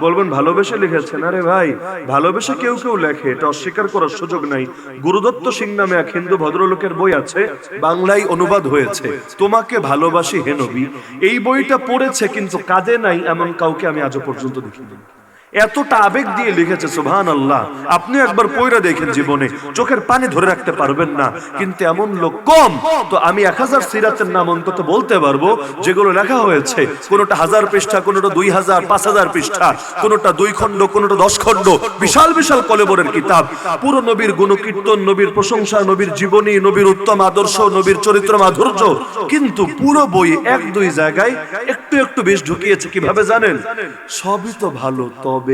বলবেন ভালোবেসে লিখেছেন। আরে ভাই, ভালোবেসে কেউ কেউ লেখে, এটা অস্বীকার করার সুযোগ নাই। গুরুদত্ত সিং নামে এক হিন্দু ভদ্রলোকের বই আছে, বাংলায় অনুবাদ হয়েছে, তোমাকে ভালোবাসি হে নবী। এই বইটা পড়েছে কিন্তু কাঁদে নাই এমন কাউকে আমি আজও পর্যন্ত দেখিনি। এতটা আবেগ দিয়ে লিখেছে, সুবহানাল্লাহ। আপনি একবার পড়ে দেখেন, জীবনে চোখের পানি ধরে রাখতে পারবেন না। কিন্তু এমন লোক কম। তো আমি 1000 সিরাতের নাম অন্তত বলতে পারবো যেগুলো লেখা হয়েছে, কোনোটা 1000 পৃষ্ঠা, কোনোটা 2000, 5000 পৃষ্ঠা, কোনোটা 2 খণ্ড, কোনোটা 10 খণ্ড, বিশাল বিশাল কলেবরের কিতাব। পুরো নবীর গুণকীর্তন, নবীর প্রশংসা, নবীর জীবনী, নবীর উত্তম আদর্শ, নবীর চরিত্র মাধুর্য। কিন্তু পুরো বই 1-2 জায়গায় একটু একটু বেশ ঢুকিয়েছে। কিভাবে জানেন? সবই তো ভালো, তবে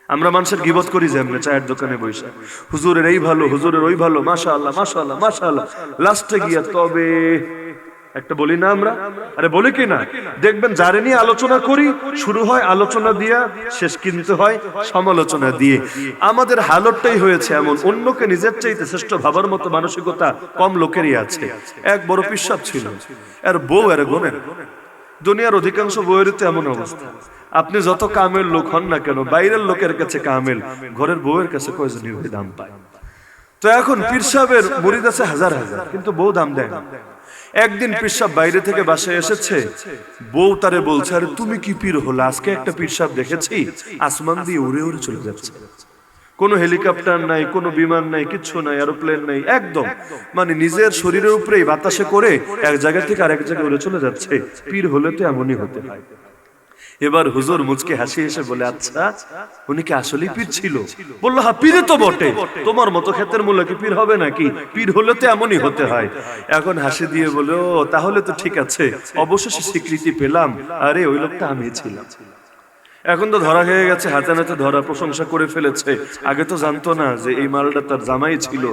আমরা মানুষের গীবত করি যেমনে, চায়ের দোকানে বসে, হুজুরের এই ভালো, হুজুরের ওই ভালো, মাশাআল্লাহ মাশাআল্লাহ মাশাআল্লাহ, লাস্টে গিয়া তবে একটা বলি না আমরা? আরে বলি কি না? দেখবেন যারে নিয়ে আলোচনা করি, শুরু হয় আলোচনা দিয়া, শেষ কিন্তু হয় সমালোচনা দিয়ে। আমাদের হালতটাই হয়েছে এমন, অন্যকে নিজের চাইতে শ্রেষ্ঠ ভাবার মতো মানসিকতা কম লোকেরই আছে। এক বড় পিশাব ছিল, আর বউ আর বোনের। দুনিয়ার অধিকাংশ বউয়ের তো এমন অবস্থা, আপনি যত কামেল লোক হন না কেন, বাইরের লোকের কাছে কামেল, ঘরের বউয়ের কাছে কয়জনই দাম পায়। তো এখন পীর সাহেবের মুরিদ আছে হাজার হাজার, কিন্তু বউ দাম দেয় না। একদিন পীর সাহেব বাইরে থেকে বাসায় এসেছে, বউ তারে বলছে, আরে তুমি কি পীর হলো? আজকে একটা পীর সাহেব দেখেছি আসমান দিয়ে উড়ে উড়ে চলে যাচ্ছে। কোনো হেলিকপ্টার নাই, কোনো বিমান নাই, কিচ্ছু নাই, এরোপ্লেন নাই, একদম মানে নিজের শরীরের উপরেই বাতাসে করে এক জায়গা থেকে আরেক জায়গায় উড়ে চলে যাচ্ছে। পীর হলে তো এমনই হতে হয়। এবার হুজুর মুচকে হাসি এসে বলে, আচ্ছা উনি কি আসলেই পীর ছিল? বললো, হ্যাঁ পীরে তো বটে, তোমার মতো ক্ষেতের মূল্য কি পীর হবে নাকি? পীর হলে তো এমনই হতে হয়। এখন হাসি দিয়ে বলে, ও তাহলে তো ঠিক আছে, অবশেষে স্বীকৃতি পেলাম, আরে ওই লোকটা আমি ছিলাম। এখন তো ধরা হয়ে গেছে, হাতে নাতে ধরা, প্রশংসা করে ফেলেছে। আগে তো জানতো না যে এই মালটা তার জামাই ছিল।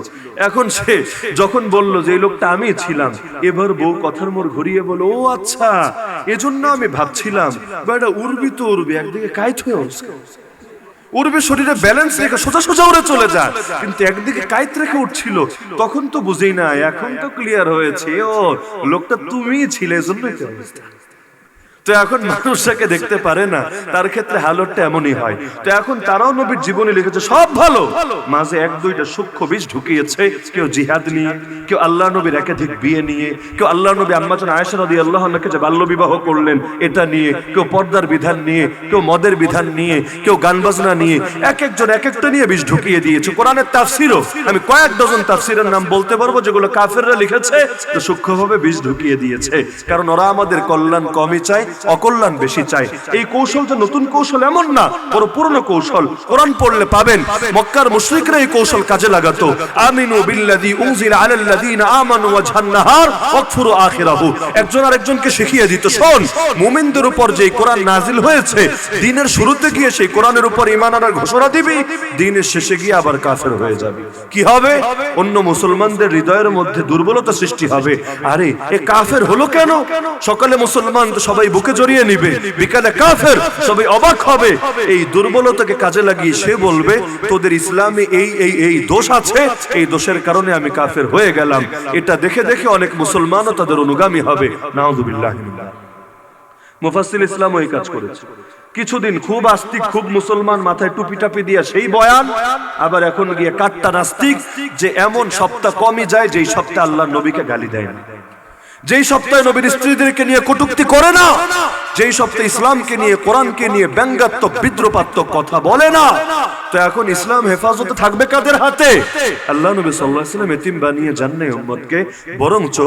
এখন সে যখন বলল যে এই লোকটা আমি ছিলাম, এবার বউ কথার মোড় ঘুরিয়ে বলো, ও আচ্ছা, এজন্য আমি ভাবছিলাম বেটা উড়বি তো উড়বি, একদিকে কাইত হয়ে উড়বে, শরীরে ব্যালেন্স রেখে সোজা সোজা উড়ে চলে যায়, কিন্তু একদিকে কাইত রেখে উঠছিল। তখন তো বুঝি না, এখন তো ক্লিয়ার হয়েছে, ও লোকটা তুমিই ছিলে, এজন্যই তো অবস্থা। তো এখন মানুষটাকে দেখতে পারে না, তার ক্ষেত্রে হালতটা এমনই হয়। তো এখন তারাও নবীর জীবনে লিখেছে সব ভালো, মাঝে 1-2টা সূক্ষ্ম বিষ ঢুকিয়েছে। কেউ জিহাদ নিয়ে, কেউ আল্লাহ নবীর একাধিক বিয়ে নিয়ে, কেউ আল্লাহ নবী আম্মাজান আয়েশা রাদিয়াল্লাহু আনহাকে যে বাল্য বিবাহ করলেন এটা নিয়ে, কেউ পর্দার বিধান নিয়ে, কেউ মদের বিধান নিয়ে, কেউ গান বাজনা নিয়ে, এক একজন এক একটা নিয়ে বিষ ঢুকিয়ে দিয়েছে। কোরআনের তাফসিরও আমি কয়েক ডজন তাফসিরের নাম বলতে পারবো যেগুলো কাফেররা লিখেছে, তো সূক্ষ্মভাবে বিষ ঢুকিয়ে দিয়েছে। কারণ ওরা আমাদের কল্যাণ কমই চায়, অকল্যাণ বেশি চায়। এই কৌশল যে নতুন কৌশল এমন না, বড় পুরনো কৌশল। কোরআন পড়লে পাবেন মক্কার মুশরিকরা এই কৌশল কাজে লাগাতো। আমিনু বিল্লাযী উনজিলা আলাল্লাযীনা আমানু ওয়াজহান নাহার ওয়াকফুরু আখিরাহু। একজন আরেকজনকে শিখিয়ে দিত, শোন মুমিনদের উপর যে কোরআন নাজিল হয়েছে, দিনের শুরুতে গিয়ে সেই কোরআনের উপর ঈমান আনার ঘোষণা দিবি, দিনের শেষে গিয়ে আবার কাফের হয়ে যাবে। কি হবে? অন্য মুসলমানদের হৃদয়ের মধ্যে দুর্বলতা সৃষ্টি হবে। আরে এ কাফের হলো কেন? সকালে মুসলমান তো সবাই বুকে জড়িয়ে নিবে, বিকালে কাফের, সবাই অবাক হবে। এই দুর্বলতাকে কাজে লাগিয়ে সে বলবে, তোদের ইসলামে এই দোষ আছে, এই দোষের কারণে আমি কাফের হয়ে গেলাম। এটা দেখে দেখে অনেক মুসলমানও তাদের অনুগামী হবে। নাউযুবিল্লাহ। মুফাসসির ইসলাম ওই কাজ করেছে। কিছুদিন খুব আস্তিক, খুব মুসলমান, মাথায় টুপি টাপি দিয়া সেই বয়ান, আবার এখন গিয়ে কাট্টা নাস্তিক, যে এমন সপ্তাহ কমই যায় যেই সপ্তাহে আল্লাহর নবীকে গালি দেয় না, যেই সপ্তাহে নবীর স্ত্রীদেরকে নিয়ে কটূক্তি করে না, যেই সপ্তাহে ইসলামকে নিয়ে, কোরআনকে নিয়ে ব্যঙ্গাত্মক বিদ্রুপাত্মক কথা বলে না। তো এখন ইসলাম হেফাজতে থাকবে কাদের হাতে? আল্লাহ নবী সাল্লাল্লাহু আলাইহি ওয়াসাল্লাম এতিম বানিয়ে যান না উম্মতকে, বরঞ্চ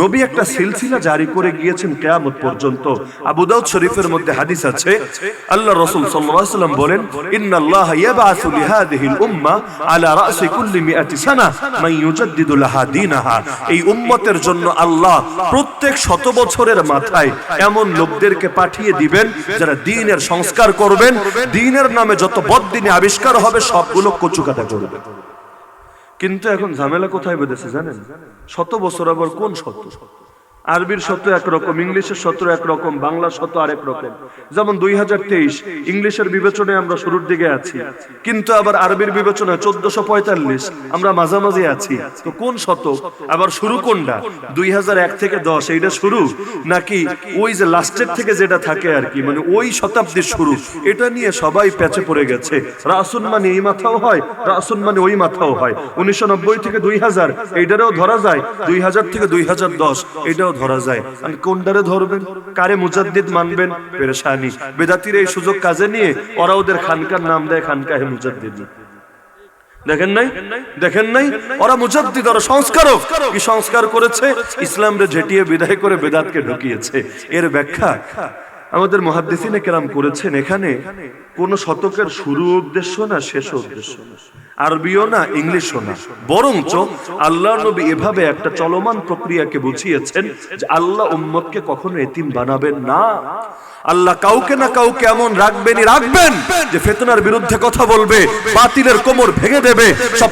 নবী একটা সিলসিলা জারি করে গিয়েছেন কিয়ামত পর্যন্ত। আবু দাউদ শরীফের মধ্যে হাদিস আছে, আল্লাহ রাসূল সাল্লাল্লাহু আলাইহি ওয়াসাল্লাম বলেন, ইন্নাল্লাহা ইয়াবআসু লিহাদিহিল উম্মাহ আলা রাসি কুল্লি মিআতি সানা মান ইউজাদ্দিদু লাহা দীনাহা। এই উম্মতের জন্য আল্লাহ প্রত্যেক 100 বছরের মাথায় এমন লোকদেরকে পাঠিয়ে দিবেন যারা দ্বীনের সংস্কার করবেন, দ্বীনের নামে যত বদদিনী আবিষ্কার হবে সবগুলো কচুকাটা করবে। কিন্তু এখন ঝামেলা কোথায় বেঁধেছে জানেন? 100 বছর আবার কোন 100? আরবির 100 একরকম, ইংলিশের 100 একরকম, বাংলা 100 আরেক রকম। যেমন 2023 ইংলিশের বিবেচনায় আমরা শুরুর দিকে আছি, কিন্তু আবার আরবির বিবেচনায় 1445 আমরা মাঝামাঝি আছি। তো কোন শতক? আবার শুরু কোনটা? 2001 থেকে 10 এইটা শুরু, নাকি ওই যে লাস্টের থেকে যেটা থাকে আর কি, মানে ওই শতাব্দীর শুরু? এটা নিয়ে সবাই প্যাচে পড়ে গেছে। রাসূল মানে এই মাথাও হয়, রাসূল মানে ওই মাথাও হয়। 1990 থেকে 2000 এইটারও ধরা যায়, 2000 থেকে 2010 এইটাও ধরা যায়। আর কোনটারে ধরবেন? কারে মুজাদ্দিদ মানবেন? পেরেশানি। বেদাতির এই সুযোগ কাজে নিয়ে ওরা ওদের খানকার নাম দেয় খানকাহে মুজাদ্দিদ। দেখেন নাই? দেখেন নাই? ওরা মুজাদ্দিদ, ওরা সংস্কারক। কি সংস্কার করেছে? ইসলামরে ঝেটিয়ে বিদায় করে বেদাতকে ঢুকিয়েছে। এর ব্যাখ্যা আমাদের মুহাদ্দিসিনে কেরাম করেছেন। এখানে কোন শতকের শুরু উদ্দেশ্য না, শেষ উদ্দেশ্য না, আরবিও না, ইংলিশও না, বরঞ্চ আল্লাহ নবী এভাবে একটা চলমান প্রক্রিয়াকে বুঝিয়েছেন যে আল্লাহ উম্মতকে কখনো এতিম বানাবেন না। আল্লাহ কাউকে না কাউকে এমন রাখবেনই রাখবেন যে ফিতনার বিরুদ্ধে কথা বলবে, বাতিলের কোমর ভেঙে দেবে, সব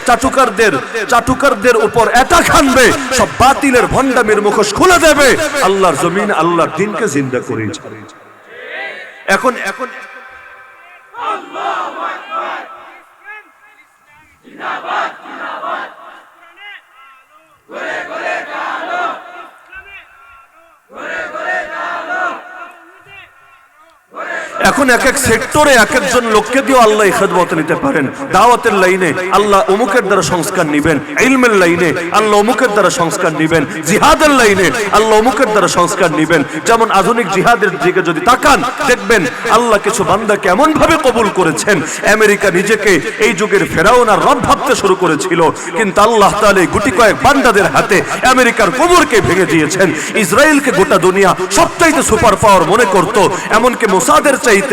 চাটুকারদের উপর এটা খানবে, সব বাতিলের ভণ্ডামির মুখোশ খুলে দেবে, আল্লাহর জমিন, আল্লাহর দ্বীনকে জিন্দা করে ছাড়ে। এখন আল্লাহু আকবার, জিন্দাবাদ জিন্দাবাদ, ঘুরে ঘুরে কালো, ঘুরে ঘুরে কালো। এখন এক এক সেক্টরে এক একজন লোককে দিয়ে আল্লাহ খেদমত নিতে পারেন। দাওয়াতের লাইনে আল্লাহ অমুকের দ্বারা সংস্কার নিবেন, ইলমের লাইনে আল্লাহ অমুকের দ্বারা সংস্কার নিবেন, জিহাদের লাইনে আল্লাহ অমুকের দ্বারা সংস্কার নিবেন। যেমন আধুনিক জিহাদের দিকে যদি তাকান, দেখবেন আল্লাহ কিছু বান্দাকে এমন ভাবে কবুল করেছেন। আমেরিকা নিজেকে এই যুগের ফেরাউন আর রব ভাবতে শুরু করেছিল, কিন্তু আল্লাহ তাআলা গুটি কয়েক বান্দাদের হাতে আমেরিকার কোমরকে ভেঙে দিয়েছেন। ইসরায়েলকে গোটা দুনিয়া সবচাইতে সুপার পাওয়ার মনে করত, এমনকি মোসাদের চাইতে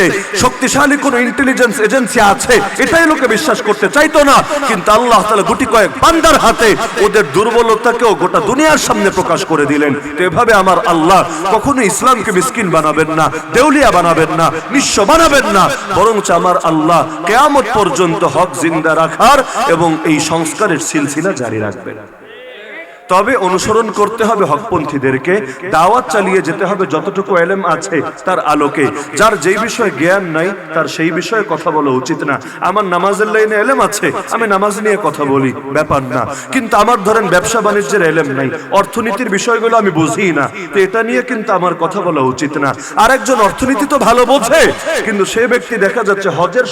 শক্তিশালী কোন ইন্টেলিজেন্স এজেন্সি আছে এটাই লোকে বিশ্বাস করতে চাইতো না। কিন্তু আল্লাহ তাআলা গুটি কয়েক বান্দার হাতে ওদের দুর্বলতাকেও গোটা দুনিয়ার সামনে প্রকাশ করে দিলেন। তো এভাবে আমার আল্লাহ কখনো ইসলামকে মিসকিন বানাবেন না, দেউলিয়া বানাবেন না, নিঃস্ব বানাবেন না, বরঞ্চ আমার আল্লাহ কিয়ামত পর্যন্ত হক জিন্দা রাখার এবং এই সংস্কারের সিলসিলা জারি রাখবেন। তবে অনুসরণ করতে হবে হকপন্থীদেরকে, দাওয়াত চালিয়ে যেতে হবে যতটুকু ইলম আছে তার আলোকে। যার যেই বিষয়ে জ্ঞান নাই তার সেই বিষয়ে কথা বলা উচিত না। আমার নামাজের লাইনে ইলম আছে, আমি নামাজ নিয়ে কথা বলি, ব্যাপার না। কিন্তু আমার ধরেন ব্যবসা বাণিজ্যের ইলম নাই, অর্থনীতির বিষয়গুলো আমি বুঝি না, তো এটা নিয়ে কিন্তু আমার কথা বলা উচিত না। আর একজন অর্থনীতি তো ভালো বোঝে, কিন্তু সে ব্যক্তি দেখা যাচ্ছে হজের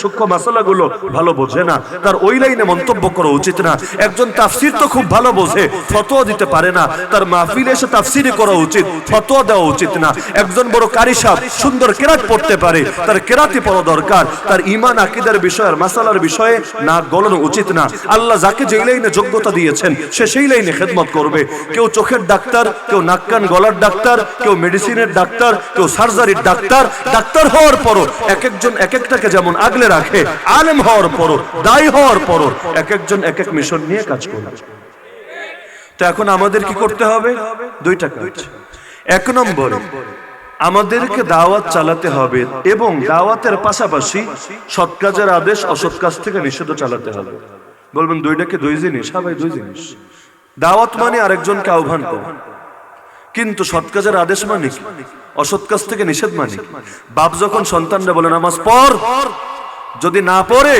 সূক্ষ্ম মাসালাগুলো ভালো বোঝে না, তার ওই লাইনে মন্তব্য করা উচিত না। একজন তাফসীর তো খুব ভালো বোঝে, ফতোয়া দিতে পারে না, তার মাহফিলে এসে তাফসীরই করা উচিত, ফতোয়া দেওয়া উচিত না। একজন বড় কারি সাহেব সুন্দর কেরাত পড়তে পারে, তার কেরাতই পড়া দরকার, তার ঈমান আকীদার বিষয়ের মাসালার বিষয়ে নাক গলানো উচিত না। আল্লাহ যাকে যেই লাইনে যোগ্যতা দিয়েছেন সে সেই লাইনে খেদমত করবে। কেউ চোখের ডাক্তার, কেউ নাক কান গলার ডাক্তার, কেউ মেডিসিনের ডাক্তার, কেউ সার্জারির ডাক্তার। ডাক্তার হওয়ার পরও এক একজন এক একটাকে যেমন আগলে রাখে, আলেম হওয়ার পরও, দায়ী হওয়ার পরও এক একজন এক এক মিশন নিয়ে কাজ করে। তো এখন আমাদের কি করতে হবে? দুইটা কাজ। এক নম্বরে আমাদেরকে দাওয়াত চালাতে হবে এবং দাওয়াতের পাশাপাশি সৎ কাজের আদেশ, অসৎ কাজ থেকে নিষেধ চালাতে হবে। বলবেন দুইটাকে দুই জিনিস? হ্যাঁ ভাই, দুই জিনিস। দাওয়াত মানে আরেকজনকে আহ্বান করা, কিন্তু সৎ কাজের আদেশ মানে কি? অসৎ কাজ থেকে নিষেধ মানে কি? বাপ যখন সন্তানরা বলে নামাজ পড়, যদি না পড়ে,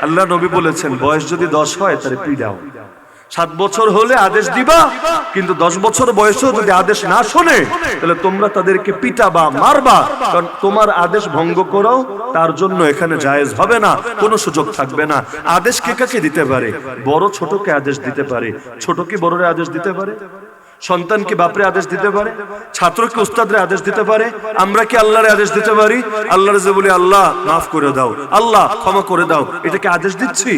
আল্লাহ নবী বলেছেন বয়স যদি 10 হয় তাহলে পিড়াও। 7 বছর হলে আদেশ দিবা, কিন্তু 10 বছর বয়সেও যদি আদেশ না শোনে তাহলে তোমরা তাদেরকে পিটাবা, মারবা, কারণ তোমার আদেশ ভঙ্গ করাও তার জন্য এখানে জায়েজ হবে না, কোনো সুযোগ থাকবে না। আদেশ কে কাকে দিতে পারে? বড় ছোটকে আদেশ দিতে পারে, ছোট কি বড়রে আদেশ দিতে পারে? সন্তান কি বাপরে আদেশ দিতে পারে? ছাত্র কি উস্তাদরে আদেশ দিতে পারে? আমরা কি আল্লাহরে আদেশ দিতে পারি? আল্লাহরে যে বলি আল্লাহ মাফ করে দাও, আল্লাহ ক্ষমা করে দাও, এটা কি আদেশ দিচ্ছি?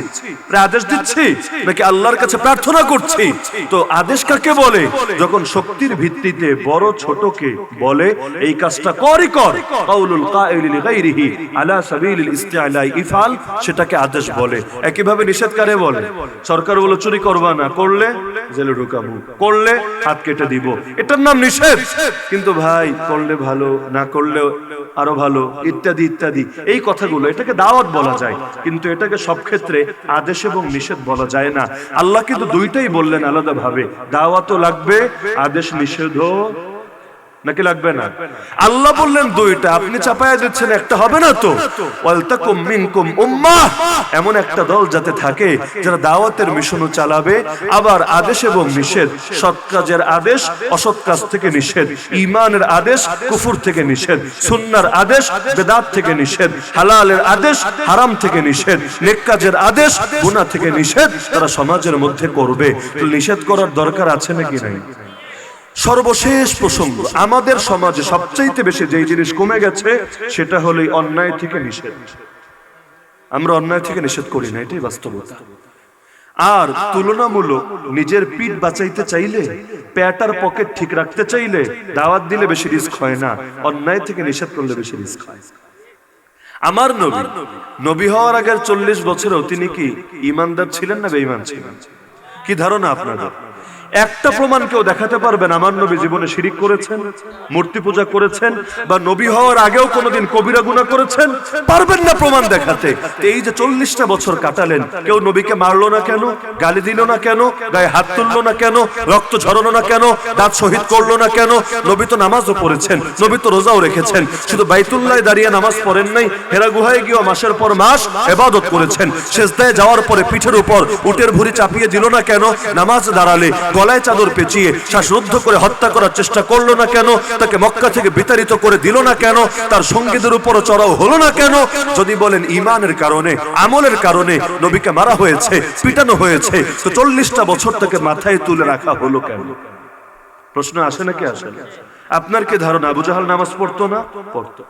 আদেশ দিচ্ছি নাকি আল্লাহর কাছে প্রার্থনা করছি? তো আদেশ কাকে বলে? যখন শক্তির ভিত্তিতে বড় ছোটকে বলে এই কাজটা করই কর, কাউলুল কাইলি লিগাইরিহি আলা সাবিলিল ইস্তিআলা ইফআল, সেটাকে আদেশ বলে। একইভাবে নিষেধ কারে বলে? সরকার বলে চুরি করবা না, করলে জেলে ঢুকাবো, করলে হাত কেটে দিব, এটার নাম নিষেধ। কিন্তু ভাই করলে ভালো, না করলে আরো ভালো, ইত্যাদি ইত্যাদি, এই কথাগুলো, এটাকে দাওয়াত বলা যায়, কিন্তু এটাকে সব ক্ষেত্রে আদেশ এবং নিষেধ বলা যায় না। আল্লাহ কিন্তু দুইটাই বললেন আলাদা ভাবে, দাওয়াতও লাগবে, আদেশ নিষেধও নাকি লাগবে না? আল্লাহ বললেন দুইটা, আপনি চাপায়া দিচ্ছেন একটা, হবে না তো। ওয়ালতাকুম মিনকুম উম্মাহ, এমন একটা দল যাতে থাকে যারা দাওয়াতের মিশনও চালাবে, আবার আদেশ এবং নিষেধ, সৎ কাজের আদেশ অসৎ কাজ থেকে নিষেধ, ঈমানের আদেশ কুফর থেকে নিষেধ, সুন্নাহর আদেশ বেদাত থেকে নিষেধ, হালালের আদেশ হারাম থেকে নিষেধ, নেক কাজের আদেশ গুনাহ থেকে নিষেধ, তারা সমাজের মধ্যে করবে। তো নিষেধ করার দরকার আছে নাকি নাই? সর্বশেষ প্রসঙ্গ, আমাদের সমাজে সবচাইতে বেশি যেই জিনিস কমে গেছে সেটা হলো অন্যায় থেকে নিষেধ। আমরা অন্যায় থেকে নিষেধ করি না, এটাই বাস্তবতা। আর তুলনামূলক নিজের পিঠ বাঁচাইতে চাইলে, পেটার পকেট ঠিক রাখতে চাইলে দাওয়াত দিলে বেশি রিস্ক হয় না, অন্যায় থেকে নিষেধ করলে বেশি রিস্ক হয়। আমার নবী, নবী হওয়ার আগের 40 বছরেও তিনি কি ঈমানদার ছিলেন না বেঈমান ছিলেন? কি ধারণা আপনাদের? একটা প্রমাণ কেউ দেখাতে পারবেন আমার নবী জীবনে শিরিক করেছেন, মূর্তি পূজা করেছেন, বা নবী হওয়ার আগেও কোনোদিন কবিরা গুনাহ করেছেন? পারবেন না প্রমাণ দেখাতে। এই যে 40টা বছর কাটালেন, কেউ নবীকে মারলো না কেন? গালি দিল না কেন? গায়ে হাত তুললো না কেন? রক্ত ঝরানো না কেন? দাঁত শহীদ করলো না কেন? নবী তো নামাজও পড়েছেন, নবী তো রোজাও রেখেছেন, শুধু বাইতুল্লাহে দাঁড়িয়ে নামাজ পড়েন নাই, হেরা গুহায় গিয়ে মাসের পর মাস ইবাদত করেছেন। সিজদায় যাওয়ার পরে পিঠের উপর উটের ভুঁড়ি চাপিয়ে দিল না কেন? নামাজ দাঁড়ালে গলায় চাদর পেঁচিয়ে শ্বাসরুদ্ধ করে হত্যা করার চেষ্টা করলো না কেন? তাকে মক্কা থেকে বিতাড়িত করে দিল না কেন? তার সঙ্গীদের উপর চড়াও হলো না কেন? যদি বলেন ঈমানের কারণে, আমলের কারণে নবীকে মারা হয়েছে, পিটানো হয়েছে, তো 40টা বছর থেকে মাথায় তুলে রাখা হলো কেন? প্রশ্ন আসে নাকি আসে না? আপনার কি ধারণা আবু জাহাল নামাজ পড়তো না? পড়তো।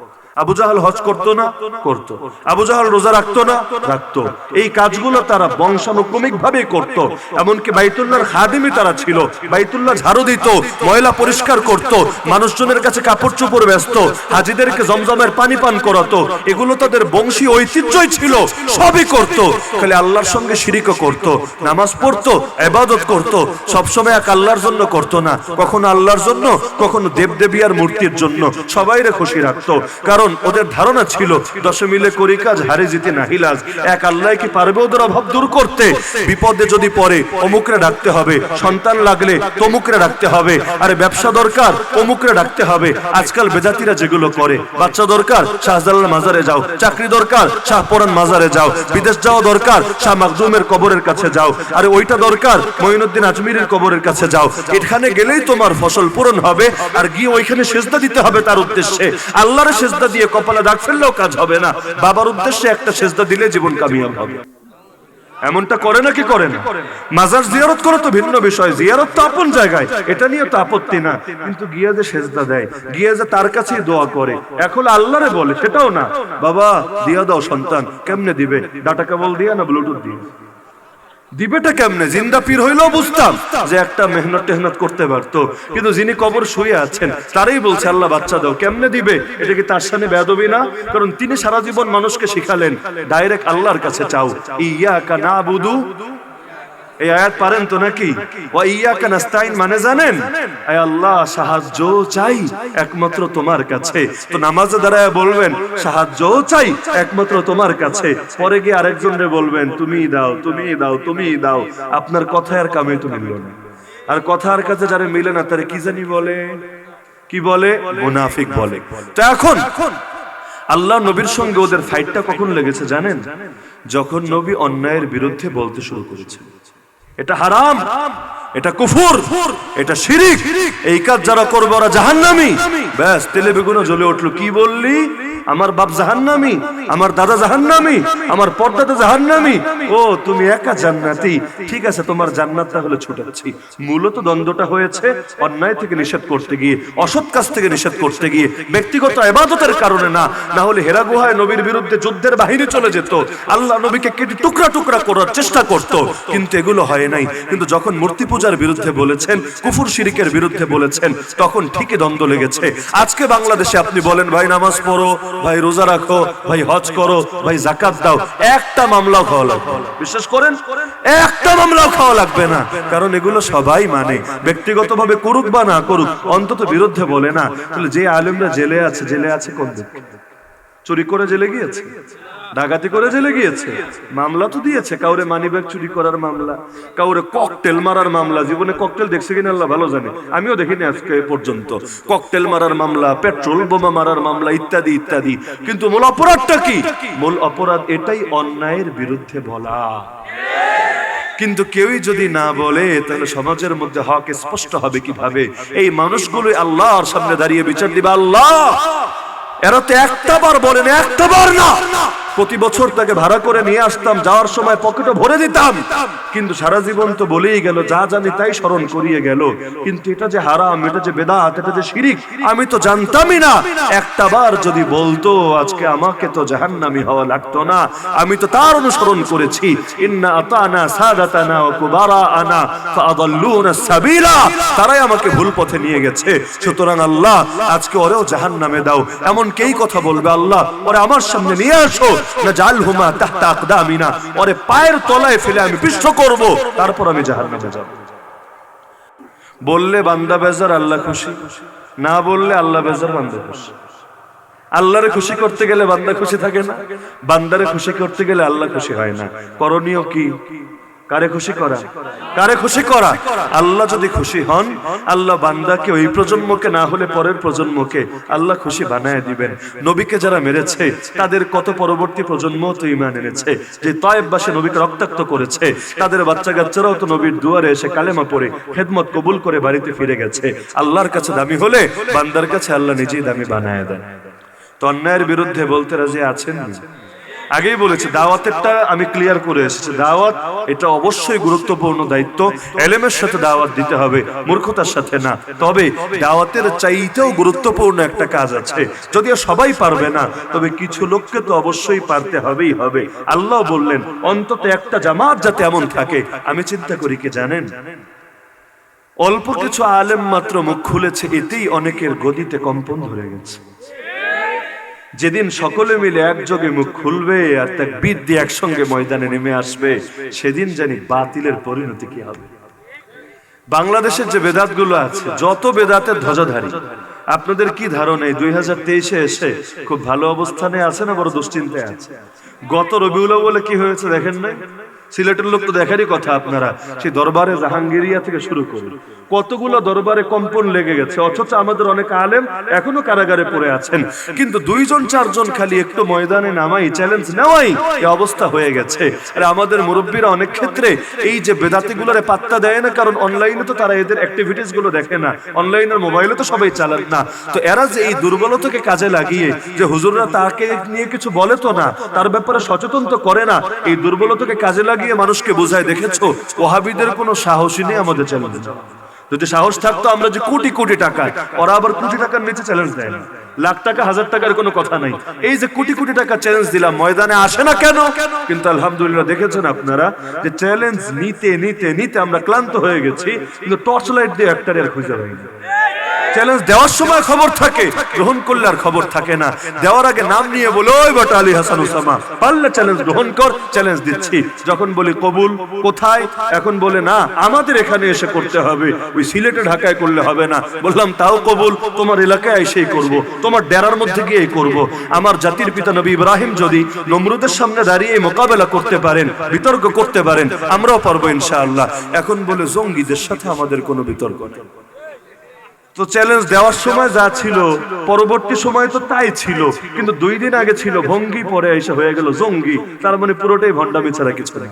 আবু জাহাল হজ করতো না? করতো। আবু জাহাল রোজা রাখতো না? রাখতো। এই কাজগুলো তারা বংশানুক্রমিক ভাবে করত। এমনকি বাইতুল্লাহর খাদিমই তারা ছিল, বাইতুল্লাহ ঝাড়ু দিত, ময়লা পরিষ্কার করত, মানুষজনের কাছে কাপড় চোপড় ব্যস্ত, হাজিদেরকে জমজমের পানি পান করাতো, এগুলো তাদের বংশী ঐতিহ্যই ছিল, সবই করত। খালি আল্লাহর সঙ্গে শিরিকও করত, নামাজ পড়তো, ইবাদত করত, সবসময় এক আল্লাহর জন্য করত না, কখনো আল্লাহর জন্য, কখনো দেবদেবী আর মূর্তির জন্য, সবাইরে খুশি রাখতো। কারণ ওদের ধারণা ছিল 10 মিলে করি কাজ, হারে জিতে নাহিলাজ। এক আল্লাহ কি পারবে ওদের অভাব দূর করতে? বিপদে যদি পড়ে অমুকরে ডাকতে হবে, সন্তান লাগলে তমুকরে ডাকতে হবে, আরে ব্যবসা দরকার অমুকরে ডাকতে হবে। আজকাল বেদাতিরা যেগুলো করে, বাচ্চা দরকার শাহজালাল মাজারে যাও, চাকরি দরকার শাহপরান মাজারে যাও, বিদেশ যাওয়া দরকার শাহ মাকদুমের কবরের কাছে যাও, আরে ওইটা দরকার মঈনুদ্দিন আজমিরের কবরের কাছে যাও, এখানে গেলেই তোমার ফসল পূরণ হবে, আর গিয়ে ওইখানে সেজদা দিতে হবে তার উদ্দেশ্যে। আল্লাহর সেজদা দিয়ে কপালে দাগ ফেললেও কাজ হবে না, বাবার উদ্দেশ্যে একটা সেজদা দিলে জীবন কামিয়াব হবে। এমনটা করে নাকি করে না? মাজার জিয়ারত করে তো ভিন্ন বিষয়, জিয়ারত তো আপন জায়গায়, এটা নিয়ে তো আপত্তি না, কিন্তু গিয়ে যে সেজদা দেয়, গিয়ে যে তার কাছেই দোয়া করে, এখন আল্লাহরে বলে, সেটাও না। বাবা দিয়া দাও সন্তান, কেমনে দিবে? ডাটা কেবল দিয়া না ব্লুটুথ দিয়ে? দিবেটা কেমনে? জিন্দা পীর হইলেও বুঝতাম যে একটা মেহনত টেহনত করতে পারতো, কিন্তু যিনি কবর শুয়ে আছেন তারই বলছে আল্লাহ বাচ্চা দাও, কেমনে দিবে? এটা কি তার সামনে বেয়াদবি না? কারণ তিনি সারা জীবন মানুষকে শিখালেন ডাইরেক্ট আল্লাহর কাছে চাও, ইয়াকা নাবুদু। এই আয়াত পারেন তো নাকি? ওয়া ইয়াকা নাস্তাইন মানে জানেন? আয় আল্লাহ সাহায্য চাই একমাত্র তোমার কাছে। তো নামাজে দাঁড়ায় বলবেন সাহায্য চাই একমাত্র তোমার কাছে, পরে গিয়ে আরেকজনরে বলবেন তুমিই দাও, তুমিই দাও, তুমিই দাও। আপনার কথায় আর কামে তো মিলল না। আর কথার কাছে যারা মিলে না তারা কি জানি বলে, কি বলে? মুনাফিক বলে। তো এখন আল্লাহ নবীর সঙ্গে ওদের ফাইটটা কখন লেগেছে জানেন? যখন নবী অন্যায়ের বিরুদ্ধে বলতে শুরু করেছেন। এটা হারাম, এটা কুফর, এটা শিরিক। এই কাজ যারা করবে ওরা জাহান্নামী। ব্যাস, তেলে বেগুনে জ্বলে উঠলো। কি বললি? আমার বাপ জাহান্নামী, আমার দাদা জাহান্নামী, আমার পর্দাদা জাহান্নামী। ও তুমি একা জান্নাতি, ঠিক আছে, তোমার জান্নাতটা হলে ছুটাচ্ছি। মূলত দ্বন্দ্বটা হয়েছে অন্যায় থেকে নিষেধ করতে গিয়ে, অসৎ কাজ থেকে নিষেধ করতে গিয়ে, ব্যক্তিগত ইবাদতের কারণে না। না হলে হেরা গুহায় নবীর বিরুদ্ধে যুদ্ধের বাহিনী চলে যেত, আল্লাহ নবীকে কেটে টুকরা টুকরা করার চেষ্টা করত, কিন্তু এগুলো হয় নাই। কিন্তু যখন মূর্তি পূজার বিরুদ্ধে বলেছেন, কুফর শিরিকের বিরুদ্ধে বলেছেন, তখন ঠিকই দ্বন্দ্ব লেগেছে। আজকে বাংলাদেশে আপনি বলেন ভাই নামাজ পড়ো, ভাই রোজা রাখো, ভাই হজ করো, ভাই যাকাত দাও, একটা মামলাও খাওয়া লাগবে না। বিশ্বাস করেন, একটা মামলাও খাওয়া লাগবে না। কারণ এগুলো সবাই মানে, ব্যক্তিগতভাবে করুক বা না করুক, অন্তত বিরুদ্ধে বলে না। তাহলে যে আলেমরা জেলে আছে, জেলে আছে কোন দিক? চুরি করে জেলে গিয়েছে, ডাকাতি করে জেলে গিয়েছে, মামলা তো দিয়েছে। কাউরে মানিব্যাগ চুরি করার মামলা, কাউরে ককটেল মারার মামলা। জীবনে ককটেল দেখছে কিনা আল্লাহ ভালো জানে, আমিও দেখিনি আজকে পর্যন্ত। ককটেল মারার মামলা, পেট্রোল বোমা মারার মামলা, ইত্যাদি ইত্যাদি। কিন্তু মূল অপরাধটা কি? মূল অপরাধ এটাই, অন্যায়ের বিরুদ্ধে বলা। কিন্তু কেউই যদি না বলে, তাহলে সমাজের মধ্যে হক স্পষ্ট হবে কিভাবে? এই মানুষগুলো আল্লাহর সামনে দাঁড়িয়ে বিচার দিবে, আল্লাহ এরা তো একটা বার বলেন, একটা বার না। প্রতি বছর তাকে ভাড়া করে নিয়ে আসতাম, যাওয়ার সময় পকেটে ভরে দিতাম, কিন্তু সারা জীবন তো বলেই গেল, যা জানি তাই স্মরণ করিয়ে গেল। কিন্তু এটা যে হারাম, এটা যে বেদাত, এটা যে শিরিক, আমি তো জানতামই না। একটা বার যদি বলতো, আজকে আমাকে তো জাহান্নামী হওয়া লাগতো না। আমি তো তার অনুসরণ করেছি। ইন্না আতানা সাদাতানা ওয়া কুবারাআনা ফাআদাল্লুনা সাবিলা, তারাই আমাকে ভুল পথে নিয়ে গেছে। সুতরাং আল্লাহ আজকে ওরেও জাহান্নামে দাও। এমন কেই কথা বলবে, আল্লাহ ওরে আমার সামনে নিয়ে আসো, নাজালহুমা তাহতা আকদামিনা, ওরে পায়ের তলায় ফেলে আমি পিষ্ট করব, তারপর আমি জাহান্নামে যাব। বললে বান্দা বেজার, আল্লাহ খুশি। না বললে আল্লাহ বেজার, বান্দা খুশি। আল্লাহরে খুশি করতে গেলে বান্দা খুশি থাকে না, বান্দারে খুশি করতে গেলে আল্লাহ খুশি হয় না। করণীয় কি? কারে খুশি করা? কারে খুশি করা? আল্লাহ যদি খুশি হন, আল্লাহ বান্দাকে, ওই প্রজন্মকে না হলে পরের প্রজন্মকে আল্লাহ খুশি বানায় দিবেন। নবীকে যারা মেরেছে, তাদের কত পরবর্তী প্রজন্ম তো ঈমান এনেছে। যে তায়েফবাসী নবীকে রক্তাক্ত করেছে, তাদের বাচ্চা কাচ্চারাও তো নবীর দুয়ারে এসে কালেমা পড়ে খেদমত কবুল করে বাড়িতে ফিরে গেছে। আল্লাহর কাছে দামি হলে বান্দার কাছে আল্লাহ নিজেই দামি বানায় দেন। তো অন্যায়ের বিরুদ্ধে বলতে রাজি আছেন? আগেই বলেছি, দাওয়াতেরটা আমি ক্লিয়ার করে এসেছি। দাওয়াত এটা অবশ্যই গুরুত্বপূর্ণ দায়িত্ব। এলেমের সাথে দাওয়াত দিতে হবে, মূর্খতার সাথে না। তবে দাওয়াতের চাইতেও গুরুত্বপূর্ণ একটা কাজ আছে, যদিও সবাই পারবে না, তবে কিছু লোককে তো অবশ্যই পারতে হবেই হবে। আল্লাহ বললেন অন্তত একটা জামাত যাতে এমন থাকে। আমি চিন্তা করি কি জানেন, অল্প কিছু আলেম মাত্র মুখ খুলেছে, এতেই অনেকের গদিতে কম্পন ধরে গেছে। যেদিন সকলে মিলে একযোগে মুখ খুলবে আর তাকবীর দিয়ে একসঙ্গে ময়দানে নেমে আসবে, সেদিন জানি বাতিলের পরিণতি কি হবে। বাংলাদেশের যে বেদাত গুলো আছে, যত বেদাতের ধ্বজাধারী, আপনাদের কি ধারণা এই 2023-এ এসে খুব ভালো অবস্থানে আছে না বড় দুশ্চিন্তায় আছে? গত রবিউল আউয়ালে কি হয়েছে দেখেন নাই? সিলেটের লোক তো দেখারই কথা আপনারা, সেই দরবারে জাহাঙ্গীরিয়া থেকে শুরু করুন, কতগুলো দরবারে কম্পন লেগে গেছে। অথচ আমাদের অনেক আলেম এখনো কারাগারে পড়ে আছেন। কিন্তু 2-4 খালি একটু ময়দানে নামাই, চ্যালেঞ্জ নেওয়াই এই অবস্থা হয়ে গেছে। আর আমাদের মুরব্বীরা অনেক ক্ষেত্রে এই যে বেদাতিগুলোরে পাত্তা দেয় না, কারণ অনলাইনে তো তারা এদের অ্যাক্টিভিটিস গুলো দেখে না, অনলাইনের মোবাইলে তো সবাই চালান না। তো এরা যে এই দুর্বলতাকে কাজে লাগিয়ে, যে হুজুররা তাকে নিয়ে কিছু বলে তো না, তার ব্যাপারে সচেতন তো করে না, এই দুর্বলতাকে কাজে লাগিয়ে মানুষকে বোঝায়। দেখেছো, ওয়াহাবিদের কোনো সাহসী নেই আমাদের চ্যালেঞ্জ। যদি সাহস থাকতো, আমরা যে কোটি কোটি টাকা, ওরা আবার কোটি টাকার নিচে চ্যালেঞ্জ দেয় না, লাখ টাকা হাজার টাকার কোনো কথা নাই। এই যে কোটি কোটি টাকা চ্যালেঞ্জ দিলাম, ময়দানে আসে না কেন? কিন্তু আলহামদুলিল্লাহ দেখেছেন আপনারা যে চ্যালেঞ্জ নিতে নিতে নিতে আমরা ক্লান্ত হয়ে গেছি, কিন্তু টর্চ লাইট দিয়ে একটা আর খুঁজে হয়নি। চ্যালেঞ্জ দেওয়ার সময় খবর থাকে, গ্রহণ করলে আর খবর থাকে না। দেওয়ার আগে নাম নিয়ে বলো, ওই বেটা আলী হাসান ওসামা, পারলে চ্যালেঞ্জ গ্রহণ কর, চ্যালেঞ্জ দিচ্ছি। যখন বলি কবুল, কোথায়? এখন বলে না, আমাদের এখানে এসে করতে হবে, ওই সিলেটে ঢাকায় করলে হবে না। বললাম তাও কবুল, তোমার এলাকায় এসেই করব, তোমার ডেরার মধ্যে গিয়েই করব। আমার জাতির পিতা নবী ইব্রাহিম যদি নমরুদের সামনে দাঁড়িয়ে মোকাবেলা করতে পারেন, বিতর্ক করতে পারেন, আমরাও পারবো ইনশাআল্লাহ। এখন বলে জঙ্গিদের সাথে আমাদের কোনো বিতর্ক নেই। তো চ্যালেঞ্জ দেওয়ার সময় যা ছিল, পরবর্তী সময় তো তাই ছিল, কিন্তু 2 দিন আগে ছিল ভঙ্গি, পরে এসে হয়ে গেল জঙ্গি। তার মানে পুরোটাই ভণ্ডামি ছাড়া কিছু না।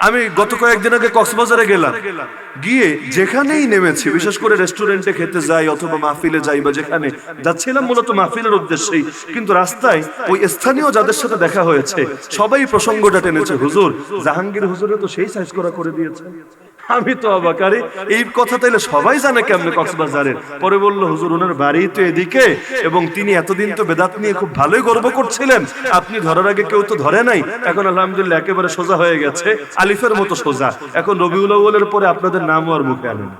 আমি গত কয়েকদিন আগে কক্সবাজারে গেলাম, গিয়ে যেখানেই নেমেছি, বিশেষ করে রেস্টুরেন্টে খেতে যাই অথবা মাহফিলে যাই বা যেখানে যাচ্ছিলাম মূলত মাহফিলের উদ্দেশ্যেই, কিন্তু রাস্তায় ওই স্থানীয় যাদের সাথে দেখা হয়েছে সবাই প্রসঙ্গটা টেনেছে, হুজুর জাহাঙ্গীর হুজুরে তো সেই সাইজ করা করে দিয়েছে। আমি তো অবাক, আরে এই কথা তাইলে সবাই জানে কেমনে কক্সবাজারের? পরে বললো হুজুর ওনার বাড়ি তো এদিকে এবং তিনি এতদিন তো বেদাত নিয়ে খুব ভালোই গর্ব করছিলেন, আপনি ধরার আগে কেউ তো ধরে নাই, এখন আলহামদুলিল্লাহ একেবারে সোজা হয়ে গেছে, আলিফের মতো সোজা, এখন রবিউল আউয়ালের পরে আপনাদের নামও আর মুখে আনেন।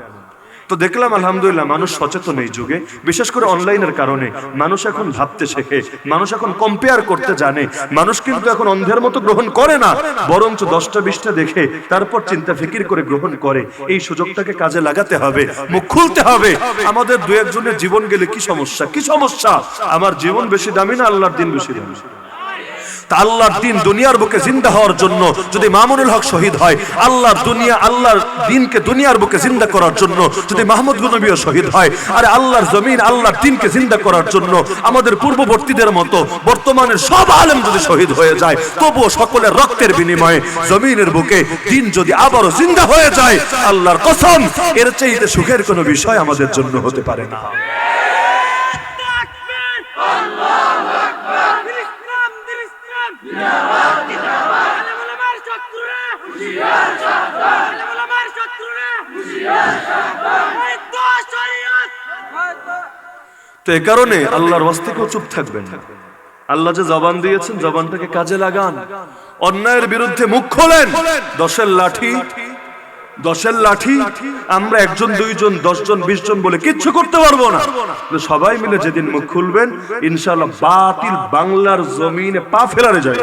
তো দেখলাম আলহামদুলিল্লাহ মানুষ সচেতন এই যুগে, বিশেষ করে অনলাইনের কারণে মানুষ এখন ভাবতে শেখে, মানুষ এখন কম্পেয়ার করতে জানে, মানুষ কিন্তু এখন অন্ধের মতো গ্রহণ করে না, বরঞ্চ 10টা 20টা দেখে তারপর চিন্তা ফিকির করে গ্রহণ করে। এই সুযোগটাকে কাজে লাগাতে হবে, মুখ খুলতে হবে। আমাদের দু একজনের জীবন গেলে কি সমস্যা, কি সমস্যা? আমার জীবন বেশি দামি না আল্লাহর দিন বেশি দামি? আল্লাহর দিন দুনিয়ার বুকে জিন্দা হওয়ার জন্য যদি মামুনুল হক শহীদ হয়, আল্লাহর দিনকে দুনিয়ার বুকে জিন্দা করার জন্য যদি মাহমুদ নবীও শহীদ হয়, আরে আল্লাহর জমিন আল্লাহর দিনকে জিন্দা করার জন্য আমাদের পূর্ববর্তীদের মতো বর্তমানের সব আলেম যদি শহীদ হয়ে যায়, তবুও সকলের রক্তের বিনিময়ে জমিনের বুকে দিন যদি আবারও জিন্দা হয়ে যায়, আল্লাহর কসম এর চাইতে সুখের কোনো বিষয় আমাদের জন্য হতে পারে না। তো এই কারণে আল্লাহর ওয়াস্তে কেউ চুপ থাকবেন না। আল্লাহ যে জবান দিয়েছেন জবানটাকে কাজে লাগান, অন্যায়ের বিরুদ্ধে মুখ খোলেন। 10-এর লাঠি আমরা 1 জন 2 জন 10 জন 20 জন বলে কিচ্ছু করতে পারবো না, সবাই মিলে যেদিন মুখ খুলবেন ইনশাআল্লাহ বাতিল বাংলার জমিনে পা ফেলারে যায়।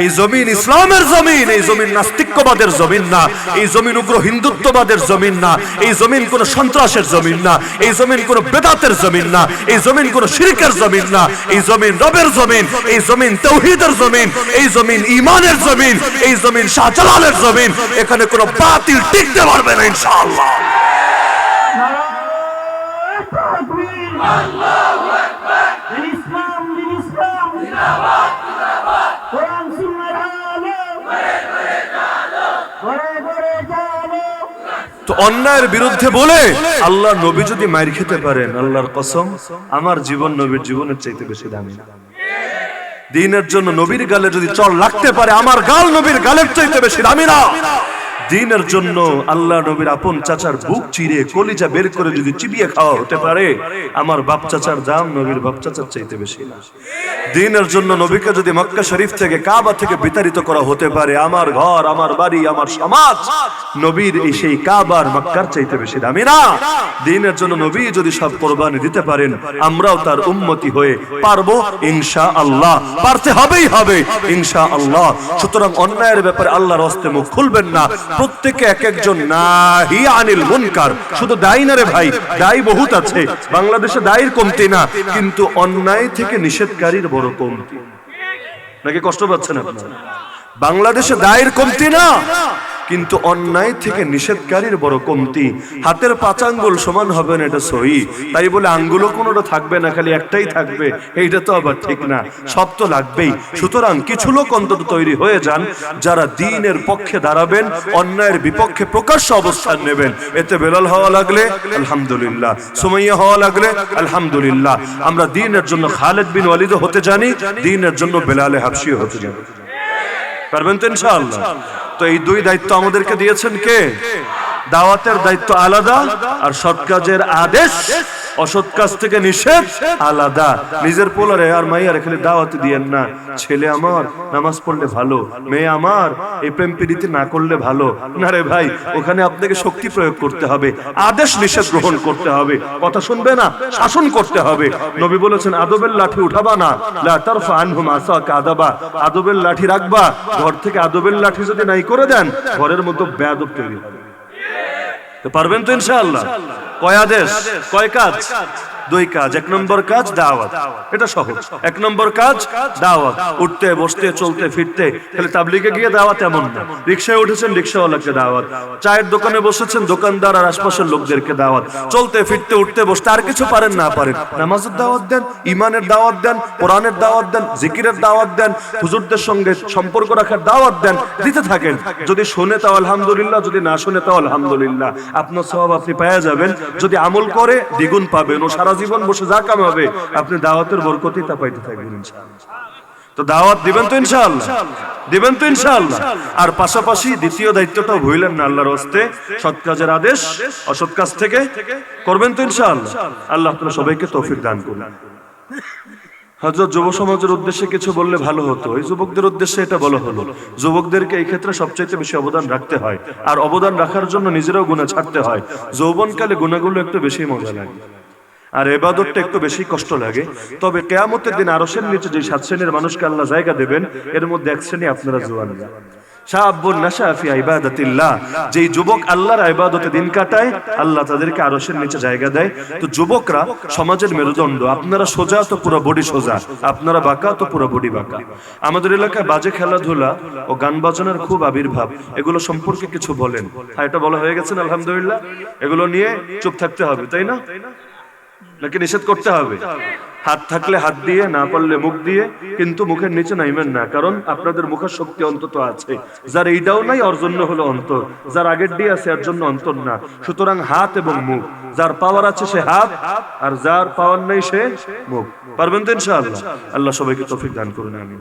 এই জমিন ইসলামের জমিন, এই জমিন নাস্তিক্যবাদের জমিন না, এই জমিন উগ্র হিন্দুত্ববাদের জমিন না, এই জমিন কোন সন্ত্রাসের জমিন না, এই জমিন কোন বেদাতের জমিন না, এই জমিন কোন শিরকের জমিন না, এই জমিন রবের জমিন, এই জমিন তাওহীদের জমিন, এই জমিন ঈমানের জমিন, এই জমিন শাহজালালের জমিন। এখানে কোন বাতিল টিকতে পারবে না ইনশাআল্লাহ। আল্লাহু আকবার। ইসলাম জিন্দাবাদ জিন্দাবাদ। কোরআন সুন্নাহর আলো করে চলো। তো অন্যায়ের বিরুদ্ধে বলে আল্লাহ নবী যদি মাইর খেতে পারেন, আল্লাহর কসম আমার জীবন নবীর জীবনের চাইতে বেশি দামি না। দ্বীনের জন্য নবীর গালে যদি চড় লাগতে পারে, আমার গাল নবীর গালের চাইতে বেশি দামি না। দ্বীনের জন্য আল্লাহ নবীর আপন চাচার বুক চিরে কলিজা বের করে যদি চিবিয়ে খাওয়া হতে পারে, আমার বাপ চাচার দাম নবীর বাপ চাচার চাইতে বেশি না। দ্বীনের জন্য নবীকে যদি মক্কা শরীফ থেকে কাবা থেকে বিতাড়িত করা হতে পারে, আমার ঘর আমার বাড়ি আমার সমাজ নবীর এই সেই কাবার মক্কার চাইতে বেশি দামি না। দ্বীনের জন্য নবী যদি সব কোরবানি দিতে পারেন, আমরাও তার উম্মতি হয়ে পারবো ইনশাআল্লাহ, পারতে হবেই হবে ইনশাআল্লাহ। সুতরাং অন্যায়ের ব্যাপারে আল্লাহর হস্তে মুখ খুলবেন না। প্রত্যেকে এক একজন নাহি আনিল মুনকার, শুধু দায়ী না রে ভাই, দায়ী বহুত আছে, বাংলাদেশে দায়ীর কমতি না, কিন্তু অন্যায় থেকে নিষেধকারীর বড় কমতি। নাকি কষ্ট পাচ্ছেন আপনারা? বাংলাদেশে দায়ের কমতি না, কিন্তু অন্যায় থেকে নিষেধকারীর বড় কমতি। হাতের 5 আঙ্গুল সমান হবে না এটা সহি, তাই বলে আঙ্গুলও কোনোটা থাকবে না, খালি একটাই থাকবে, এইটা তো আবার ঠিক না, সব তো লাগবেই। সুতরাং কিছু লোক অন্তত তৈরি হয়ে যান যারা দ্বীনের পক্ষে দাঁড়াবেন, অন্যায়ের বিপক্ষে প্রকাশ্য অবস্থান নেবেন। এতে বেলাল হওয়া লাগলে আলহামদুলিল্লাহ, সুমাইয়া হওয়া লাগলে আলহামদুলিল্লাহ। আমরা দ্বীনের জন্য খালিদ বিন ওয়ালিদ হতে জানি, দ্বীনের জন্য বেলালে হাবশী হতে জানি। পারবেন তো ইনশাআল্লাহ? তো এই 2 দায়িত্ব আমাদেরকে দিয়েছেন কে? দাওয়াতের দায়িত্ব আলাদা, আর সৎ কাজের আদেশ অসৎ কাজ থেকে নিষেধ আলাদা। নিজের পোলারে আর মাইয়ারে খালি দাওয়াত দিয়েন না, ছেলে আমার নামাজ পড়লে ভালো, মেয়ে আমার এই প্রেম প্রীতি না করলে ভালো না রে ভাই। ওখানে আপনাকে শক্তি প্রয়োগ করতে হবে, আদেশ নিষেধ গ্রহণ করতে হবে, কথা শুনবে না, শাসন করতে হবে। নবী বলেছেন আদবের লাঠি উঠাবা না, লা তারফা আনহুম আসাকা আদাবা, আদবের লাঠি রাখবা, ঘর থেকে আদবের লাঠি যদি নাই করে দেন ঘরের মধ্যে বেয়াদব তৈরি হবে। তো পারবেন তো ইনশাআল্লাহ? কয় আদেশ, কয় কাজ? দুই কাজ। এক নম্বর কাজ দাওয়াত, এটা সহজ। এক নম্বর কাজ দাওয়াত, উঠতে বসতে চলতে ফিরতে, তাহলে তাবলিগে গিয়ে দাওয়াত এমন না। রিকশায় উঠেছেন, রিকশাওয়ালাকে দাওয়াত। চায়ের দোকানে বসেছেন, দোকানদার আর আশপাশের লোকদেরকে দাওয়াত। চলতে ফিরতে উঠতে বসতে আর কিছু পারেন না পারেন, নামাজের দাওয়াত দেন, ইমানের দাওয়াত দেন, কোরআনের দাওয়াত দেন, জিকিরের দাওয়াত দেন, হুজুরদের সঙ্গে সম্পর্ক রাখার দাওয়াত দেন, দিতে থাকেন। যদি শুনে তাও আলহামদুলিল্লাহ, যদি না শুনে তাও আলহামদুলিল্লাহ, আপনার সওয়াব আপনি পেয়ে যাবেন। যদি আমল করে দ্বিগুণ পাবেন, ও সারা জীবন বসে যা কামাবে আপনি দাওয়াতের বরকতই তা পাইতে থাকবেন ইনশাআল্লাহ। তো দাওয়াত দিবেন তো ইনশাআল্লাহ, দিবেন তো ইনশাআল্লাহ। আর পাশাপাশি দ্বিতীয় দায়িত্বটাও ভুলেন না, আল্লাহর হস্তে সৎ কাজের আদেশ অসৎ কাজ থেকে করবেন তো ইনশাআল্লাহ। আল্লাহ তাআলা সবাইকে তৌফিক দান করুন। হযরত যুব সমাজের উদ্দেশ্যে কিছু বললে ভালো হতো, এই যুবকদের উদ্দেশ্যে এটা বলা হলো। যুবকদেরকে এই ক্ষেত্রে সবচাইতে বেশি অবদান রাখতে হয়, আর অবদান রাখার জন্য নিজেরাও গুনাহ ছাড়তে হয়। যৌবনকালে গুনাহগুলো একটু বেশি মজা লাগে, আর ইবাদতটা একটু বেশি কষ্ট লাগে। তবে কিয়ামতের দিন আরশের নিচে যে 7 শ্রেণীর মানুষকে আল্লাহ জায়গা দেবেন, এর মধ্যে এক শ্রেণী আপনারা জওয়ানরা। শাআবুন নাশা ফি ইবাদাতিল্লাহ, যেই যুবক আল্লাহর ইবাদতে দিন কাটায়, আল্লাহ তাদেরকে আরশের নিচে জায়গা দেয়। তো যুবকরা সমাজের মেরুদণ্ড। আপনারা সোজা তো পুরো বডি সোজা, আপনারা বাঁকা তো পুরো বডি বাঁকা। আমাদের এলাকায় বাজে খেলাধুলা ও গান বাজনার খুব আবির্ভাব, এগুলো সম্পর্কে কিছু বলেন? হ্যাঁ, এটা বলা হয়ে গেছে আলহামদুলিল্লাহ। এগুলো নিয়ে চুপ থাকতে হবে, তাই না? নাকি নিষেধ করতে হবে? হাত থাকলে হাত দিয়ে, না পারলে মুখ দিয়ে, কিন্তু মুখের নিচে নাইবেন না, কারণ আপনাদের মুখের শক্তি অন্তত আছে। যার এইটাও নাই ওর জন্য হলো অন্তর, যার আগের দিয়ে আছে এর জন্য অন্তর না। সুতরাং হাত এবং মুখ, যার পাওয়ার আছে সে হাত, আর যার পাওয়ার নাই সে মুখ। পারবেন তো ইনশাআল্লাহ? আল্লাহ সবাইকে তৌফিক দান করুন, আমিন।